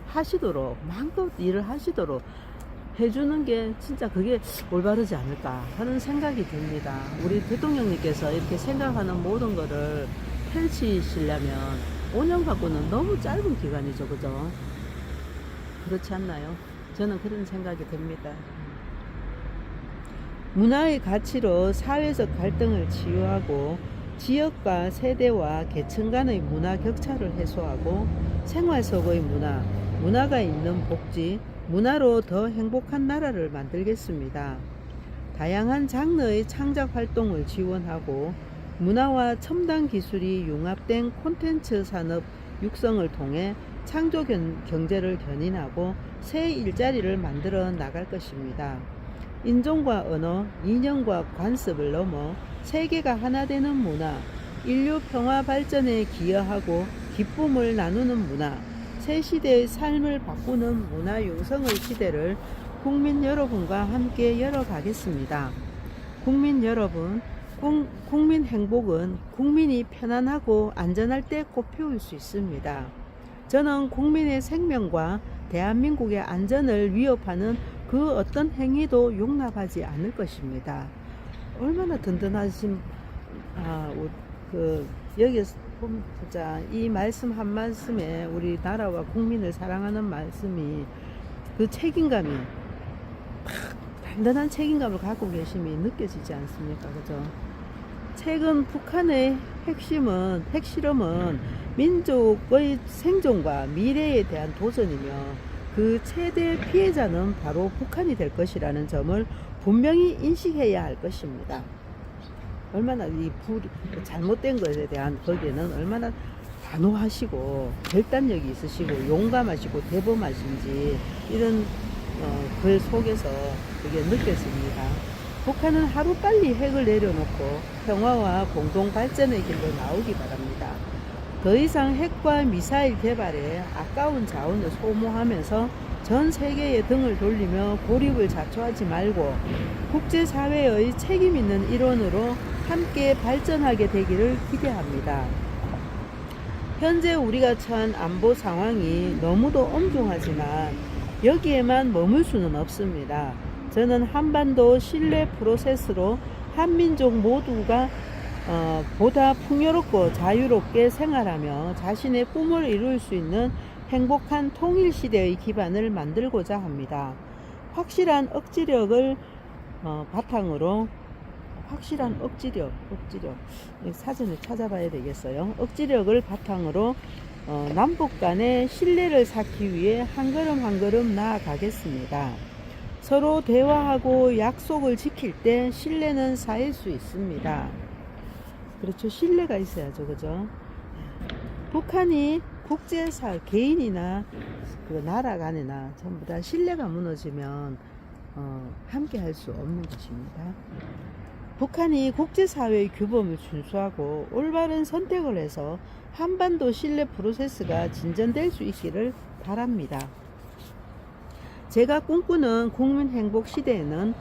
하시도록 마음껏 일을 하시도록 해주는 게 진짜 그게 올바르지 않을까 하는 생각이 듭니다. 우리 대통령님께서 이렇게 생각하는 모든 거를 펼치시려면 5년 갖고는 너무 짧은 기간이죠. 그죠? 그렇지 않나요? 저는 그런 생각이 듭니다. 문화의 가치로 사회적 갈등을 치유하고 지역과 세대와 계층 간의 문화 격차를 해소하고 생활 속의 문화가 있는 복지, 문화로 더 행복한 나라를 만들겠습니다. 다양한 장르의 창작 활동을 지원하고 문화와 첨단 기술이 융합된 콘텐츠 산업 육성을 통해 창조 경제를 견인하고 새 일자리를 만들어 나갈 것입니다. 인종과 언어, 이념과 관습을 넘어 세계가 하나 되는 문화, 인류 평화 발전에 기여하고 기쁨을 나누는 문화, 새 시대의 삶을 바꾸는 문화 융성의 시대를 국민 여러분과 함께 열어가겠습니다. 국민 여러분, 국민 행복은 국민이 편안하고 안전할 때 꽃피울 수 있습니다. 저는 국민의 생명과 대한민국의 안전을 위협하는 그 어떤 행위도 용납하지 않을 것입니다. 얼마나 든든하신 여기서 보자, 이 말씀 한 말씀에 우리 나라와 국민을 사랑하는 말씀이 그 책임감이 단단한 책임감을 갖고 계심이 느껴지지 않습니까? 그죠? 최근 북한의 핵실험은 민족의 생존과 미래에 대한 도전이며 그 최대 피해자는 바로 북한이 될 것이라는 점을 분명히 인식해야 할 것입니다. 얼마나 잘못된 것에 대한 거기에는 얼마나 단호하시고 결단력이 있으시고 용감하시고 대범하신지 이런 글 속에서 그게 느껴집니다. 북한은 하루빨리 핵을 내려놓고 평화와 공동 발전의 길로 나오기 바랍니다. 더 이상 핵과 미사일 개발에 아까운 자원을 소모하면서 전 세계에 등을 돌리며 고립을 자초하지 말고 국제사회의 책임 있는 일원으로 함께 발전하게 되기를 기대합니다. 현재 우리가 처한 안보 상황이 너무도 엄중하지만 여기에만 머물 수는 없습니다. 저는 한반도 신뢰 프로세스로 한민족 모두가 보다 풍요롭고 자유롭게 생활하며 자신의 꿈을 이룰 수 있는 행복한 통일시대의 기반을 만들고자 합니다. 확실한 억지력을 바탕으로 사전에 찾아봐야 되겠어요. 억지력을 바탕으로 남북 간의 신뢰를 쌓기 위해 한 걸음 한 걸음 나아가겠습니다. 서로 대화하고 약속을 지킬 때 신뢰는 쌓일 수 있습니다. 그렇죠. 신뢰가 있어야죠. 그죠? 북한이 국제사 개인이나 그 나라 간이나 전부 다 신뢰가 무너지면 함께 할 수 없는 것입니다. 북한이 국제사회의 규범을 준수하고 올바른 선택을 해서 한반도 신뢰 프로세스가 진전될 수 있기를 바랍니다. 제가 꿈꾸는 국민 행복 시대는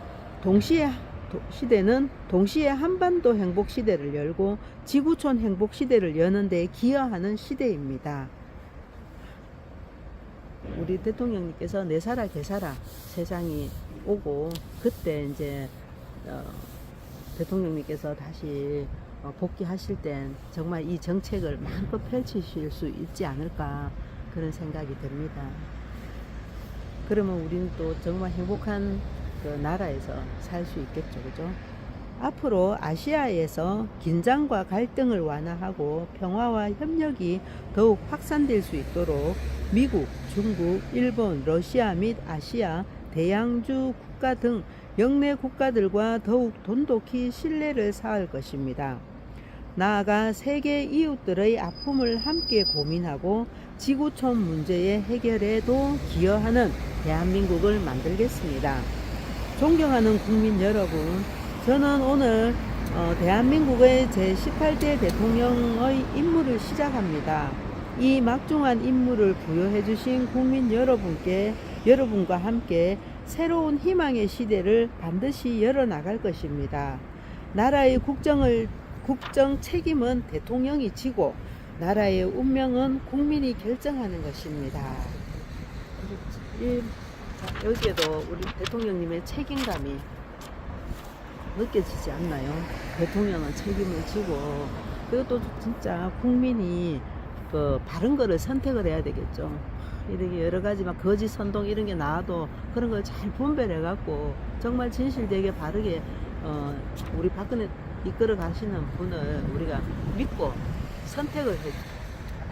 동시에 한반도 행복 시대를 열고 지구촌 행복 시대를 여는 데 기여하는 시대입니다. 우리 대통령님께서 내사라 개사라 세상이 오고 그때 이제 대통령님께서 다시 복귀하실 땐 정말 이 정책을 마음껏 펼치실 수 있지 않을까 그런 생각이 듭니다. 그러면 우리는 또 정말 행복한 그 나라에서 살 수 있겠죠. 그죠? 앞으로 아시아에서 긴장과 갈등을 완화하고 평화와 협력이 더욱 확산될 수 있도록 미국, 중국, 일본, 러시아 및 아시아, 대양주 국가 등 영내 국가들과 더욱 돈독히 신뢰를 쌓을 것입니다. 나아가 세계 이웃들의 아픔을 함께 고민하고 지구촌 문제의 해결에도 기여하는 대한민국을 만들겠습니다. 존경하는 국민 여러분, 저는 오늘 대한민국의 제18대 대통령의 임무를 시작합니다. 이 막중한 임무를 부여해 주신 국민 여러분과 함께 새로운 희망의 시대를 반드시 열어나갈 것입니다. 나라의 국정 책임은 대통령이 지고 나라의 운명은 국민이 결정하는 것입니다. 여기에도 우리 대통령님의 책임감이 느껴지지 않나요? 대통령은 책임을 지고, 그리고 또 진짜 국민이 그 바른 거를 선택을 해야 되겠죠. 이렇게 여러 가지 막 거짓 선동 이런 게 나와도 그런 걸 잘 분별해 갖고 정말 진실되게 바르게 우리 박근혜 이끌어 가시는 분을 우리가 믿고 선택을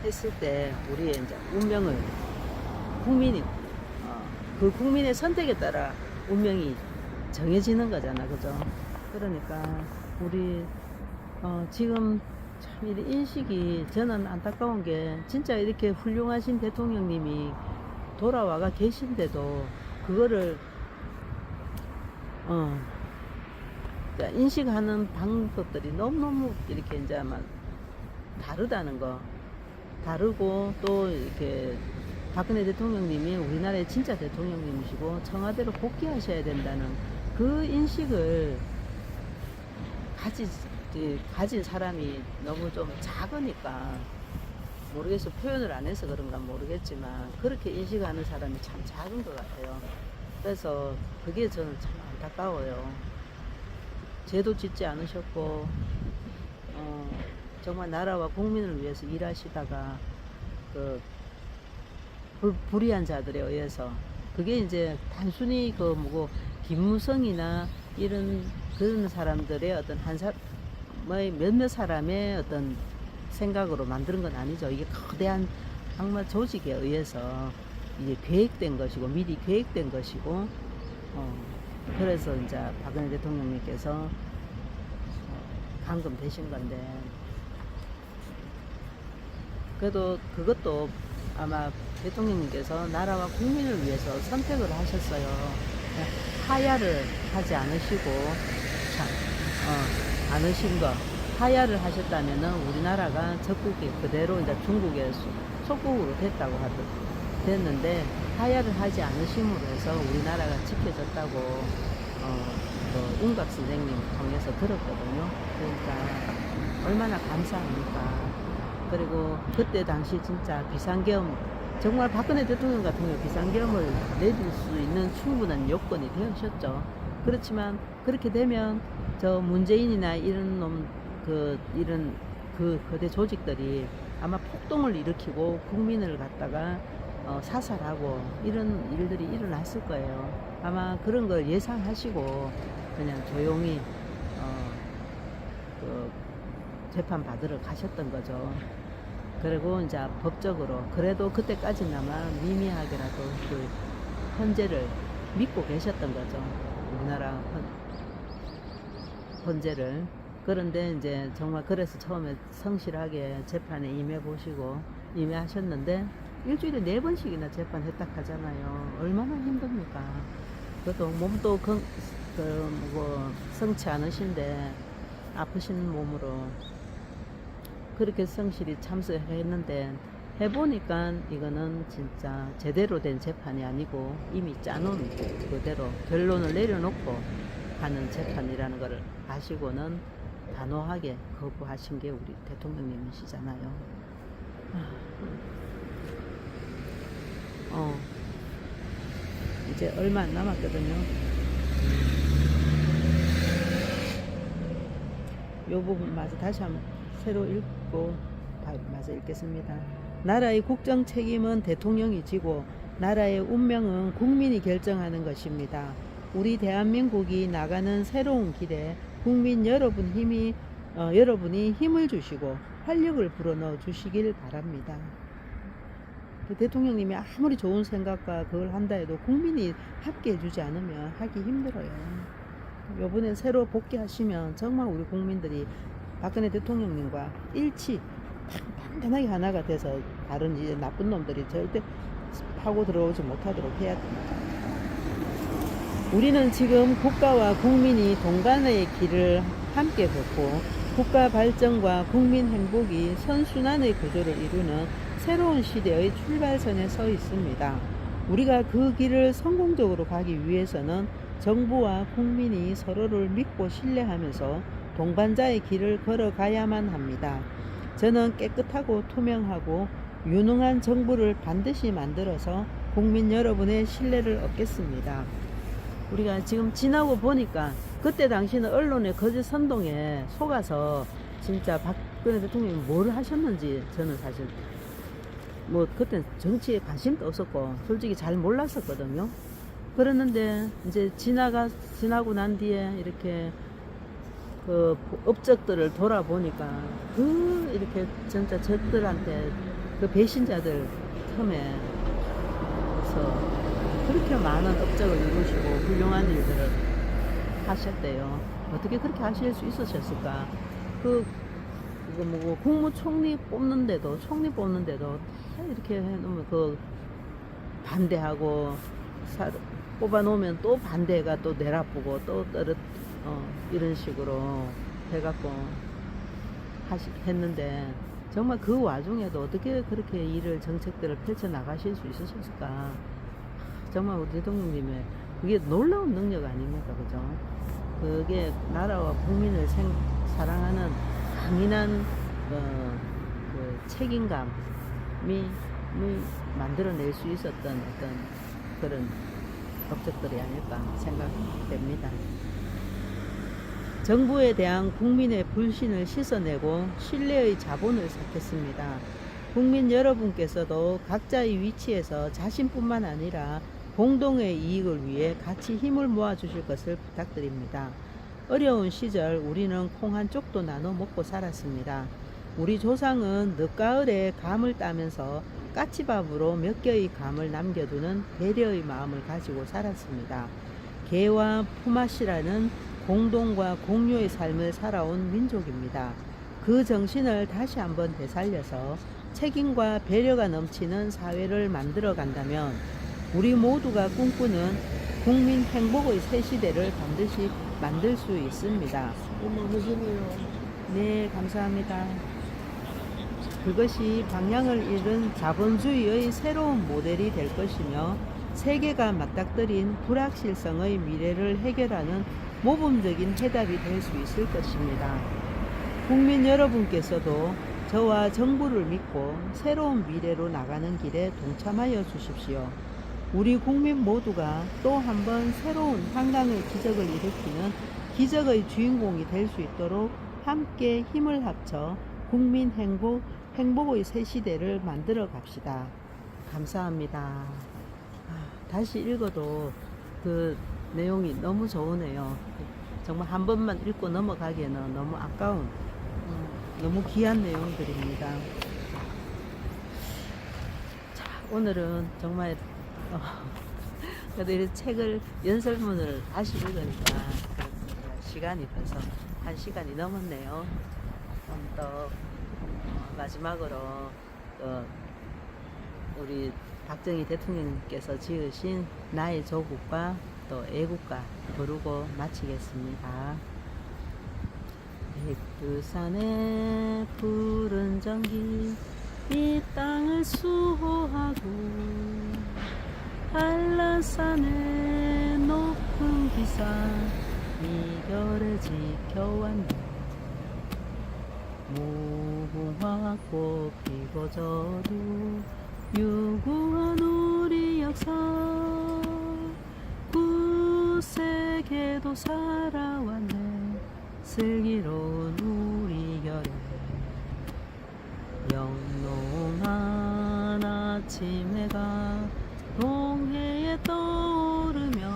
했을 때 우리의 이제 운명을 국민이 그 국민의 선택에 따라 운명이 정해지는 거잖아, 그죠? 그러니까 우리 지금 참 이 인식이 저는 안타까운 게 진짜 이렇게 훌륭하신 대통령님이 돌아와가 계신데도 그거를 인식하는 방법들이 너무너무 이렇게 이제 아마 다르다는 거, 다르고 또 이렇게 박근혜 대통령님이 우리나라의 진짜 대통령님이시고 청와대로 복귀하셔야 된다는 그 인식을 가진 사람이 너무 좀 작으니까 모르겠어, 표현을 안 해서 그런가 모르겠지만 그렇게 인식하는 사람이 참 작은 것 같아요. 그래서 그게 저는 참 안타까워요. 죄도 짓지 않으셨고 정말 나라와 국민을 위해서 일하시다가 그 불의한 자들에 의해서, 그게 이제 단순히 그 뭐고 김무성이나 이런 그런 사람들의 어떤 몇몇 사람의 어떤 생각으로 만드는 건 아니죠. 이게 거대한 악마 조직에 의해서 이게 계획된 것이고 미리 계획된 것이고 그래서 이제 박근혜 대통령님께서 감금되신 건데, 그래도 그것도 아마 대통령님께서 나라와 국민을 위해서 선택을 하셨어요. 하야를 하지 않으시고 않으신 거, 하야를 하셨다면은 우리나라가 적국이 그대로 이제 중국의 속국으로 됐는데 하야를 하지 않으심으로 해서 우리나라가 지켜졌다고 윤곽 선생님 통해서 들었거든요. 그러니까 얼마나 감사합니까. 그리고 그때 당시 진짜 비상계엄, 정말 박근혜 대통령 같은 경우 비상계엄을 내릴 수 있는 충분한 요건이 되셨죠. 그렇지만 그렇게 되면 저 문재인이나 이런 이런 거대 조직들이 아마 폭동을 일으키고 국민을 갖다가 사살하고 이런 일들이 일어났을 거예요. 아마 그런 걸 예상하시고 그냥 조용히 재판 받으러 가셨던 거죠. 그리고 이제 법적으로 그래도 그때까지나마 미미하게라도 그 헌재를 믿고 계셨던 거죠. 우리나라 헌재를. 그런데 이제 정말 그래서 처음에 성실하게 재판에 임해하셨는데 일주일에 4번씩이나 재판 했다하잖아요. 얼마나 힘듭니까? 그것도 몸도 성치 않으신데 아프신 몸으로 그렇게 성실히 참석했는데 해보니까 이거는 진짜 제대로 된 재판이 아니고 이미 짜놓은 그대로 결론을 내려놓고 하는 재판이라는 것을 아시고는 단호하게 거부하신 게 우리 대통령님이시잖아요. 이제 얼마 안 남았거든요. 요 부분 마저 다시 한번 새로 읽고 마저 읽겠습니다. 나라의 국정 책임은 대통령이 지고 나라의 운명은 국민이 결정하는 것입니다. 우리 대한민국이 나가는 새로운 길에 국민 여러분이 힘을 주시고 활력을 불어넣어 주시길 바랍니다. 대통령님이 아무리 좋은 생각과 그걸 한다 해도 국민이 함께 해주지 않으면 하기 힘들어요. 요번에 새로 복귀하시면 정말 우리 국민들이 박근혜 대통령님과 단단하게 하나가 돼서 다른 이제 나쁜 놈들이 절대 파고 들어오지 못하도록 해야 됩니다. 우리는 지금 국가와 국민이 동반의 길을 함께 걷고 국가 발전과 국민 행복이 선순환의 구조를 이루는 새로운 시대의 출발선에 서 있습니다. 우리가 그 길을 성공적으로 가기 위해서는 정부와 국민이 서로를 믿고 신뢰하면서 동반자의 길을 걸어가야만 합니다. 저는 깨끗하고 투명하고 유능한 정부를 반드시 만들어서 국민 여러분의 신뢰를 얻겠습니다. 우리가 지금 지나고 보니까 그때 당시는 언론의 거짓 선동에 속아서 진짜 박근혜 대통령이 뭘 하셨는지 저는 사실 뭐 그때 정치에 관심도 없었고 솔직히 잘 몰랐었거든요. 그랬는데 이제 지나고 난 뒤에 이렇게 그 업적들을 돌아보니까 그 이렇게 진짜 저들한테 그 배신자들 틈에 서 그렇게 많은 업적을 이루시고 훌륭한 일들을 하셨대요. 어떻게 그렇게 하실 수 있으셨을까? 그 국무총리 총리 뽑는데도 이렇게 해놓으면 그 반대하고 뽑아놓으면 또 반대가 또 내라쁘고 또 이런 식으로 해갖고 했는데 정말 그 와중에도 어떻게 그렇게 정책들을 펼쳐 나가실 수 있으셨을까? 정말 우리 대통령님의 그게 놀라운 능력 아닙니까? 그죠? 그게 나라와 국민을 사랑하는 강인한 그 책임감이 만들어낼 수 있었던 어떤 그런 업적들이 아닐까 생각됩니다. 정부에 대한 국민의 불신을 씻어내고 신뢰의 자본을 쌓겠습니다. 국민 여러분께서도 각자의 위치에서 자신뿐만 아니라 공동의 이익을 위해 같이 힘을 모아주실 것을 부탁드립니다. 어려운 시절 우리는 콩 한 쪽도 나눠 먹고 살았습니다. 우리 조상은 늦가을에 감을 따면서 까치밥으로 몇 개의 감을 남겨두는 배려의 마음을 가지고 살았습니다. 개와 품앗이라는 공동과 공유의 삶을 살아온 민족입니다. 그 정신을 다시 한번 되살려서 책임과 배려가 넘치는 사회를 만들어 간다면 우리 모두가 꿈꾸는 국민 행복의 새 시대를 반드시 만들 수 있습니다. 네, 감사합니다. 그것이 방향을 잃은 자본주의의 새로운 모델이 될 것이며 세계가 맞닥뜨린 불확실성의 미래를 해결하는 모범적인 해답이 될 수 있을 것입니다. 국민 여러분께서도 저와 정부를 믿고 새로운 미래로 나가는 길에 동참하여 주십시오. 우리 국민 모두가 또 한 번 새로운 한강의 기적을 일으키는 기적의 주인공이 될 수 있도록 함께 힘을 합쳐 국민 행복의 새 시대를 만들어 갑시다. 감사합니다. 다시 읽어도 그 내용이 너무 좋으네요. 정말 한 번만 읽고 넘어가기에는 너무 아까운 너무 귀한 내용들입니다. 자, 오늘은 정말 그래도 이 책을 연설문을 다시 읽으니까 시간이 벌써 1시간이 넘었네요. 또 마지막으로 우리 박정희 대통령께서 지으신 나의 조국과 또 애국가 부르고 마치겠습니다. 백두산의 푸른 전기 이 땅을 수호하고 한라산의 높은 기산 이별을 지켜왔네. 무궁화꽃 피고 저도 유구한 우리 역사 구세계도 살아왔네. 슬기로운 우리 결에 영롱한 아침 해가 동해에 떠오르며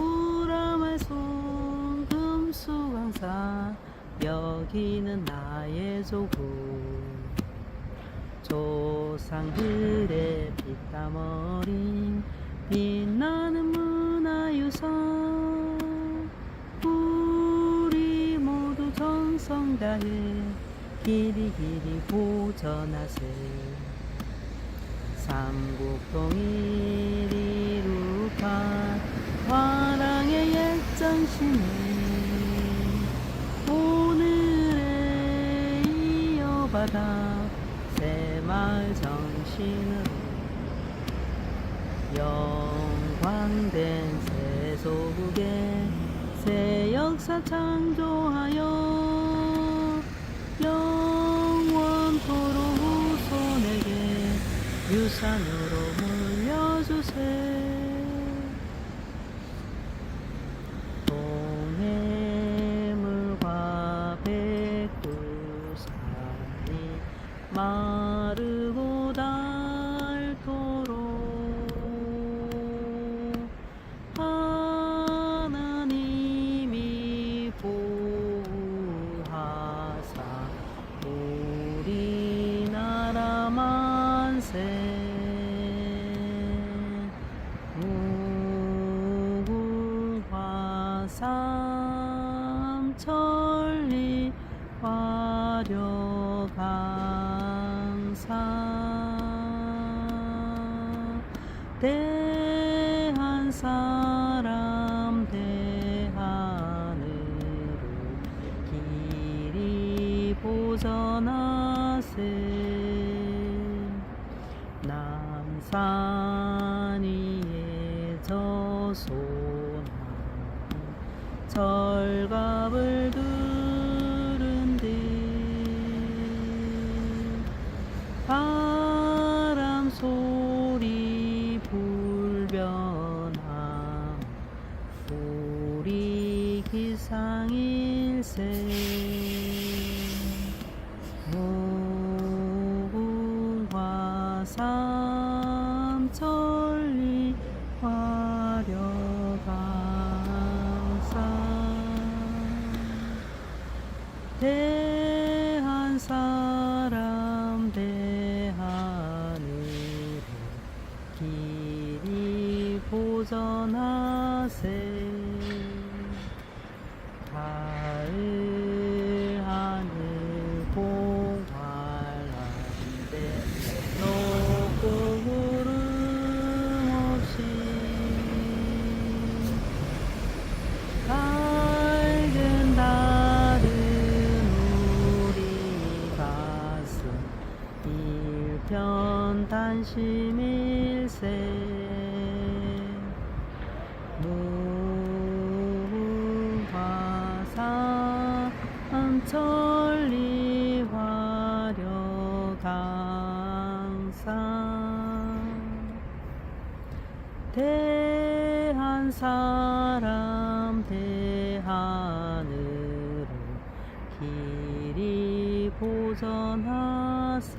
우람할 손 금수강산 여기는 나의 조국 조상들의 피땀 어린 빛나는 문화유산 우리 모두 정성 다해 길이 보전하세. 삼국통일 이룩한 바다 새마을 정신으로 영광된 새 소국에 새 역사 창조하여 영원토록 후손에게 유산으로 물려주세. 동해물과 백두산이 마르고 닳도록 하나님이 보호하사 우리나라 만세. 무궁화 삼천리 화려강산 대한사람 대하늘로 길이 보전하세. 남산 위에 저소나무 철갑을 두른 듯 바람 소리 불변함 우리 기상일세. 무궁화 삼천리 화려강산 대한사람 대하늘로 길이 보전하세. 가을 하늘 공활한데 높고 구름 없이 밝은 달은 우리 가슴 일편 단심일세. 무궁화 삼천리 화려강산 대한사람 대하늘로 길이 보전하세.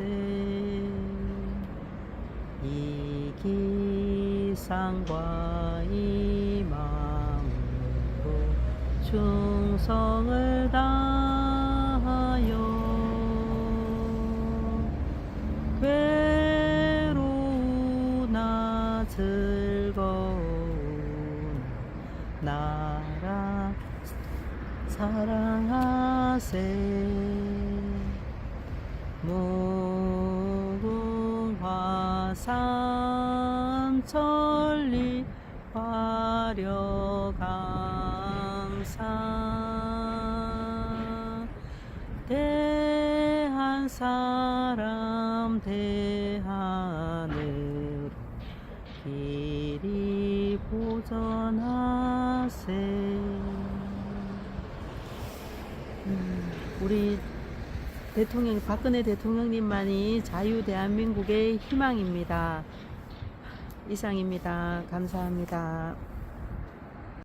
이 기상과 이 마음으로 충성을 다하여 괴로우나 즐거운 나라 사랑하세. 무궁화 삼천리 화려강산 대한사람 대하늘로 길이 보전하세. 우리 대통령 박근혜 대통령님만이 자유 대한민국의 희망입니다. 이상입니다. 감사합니다.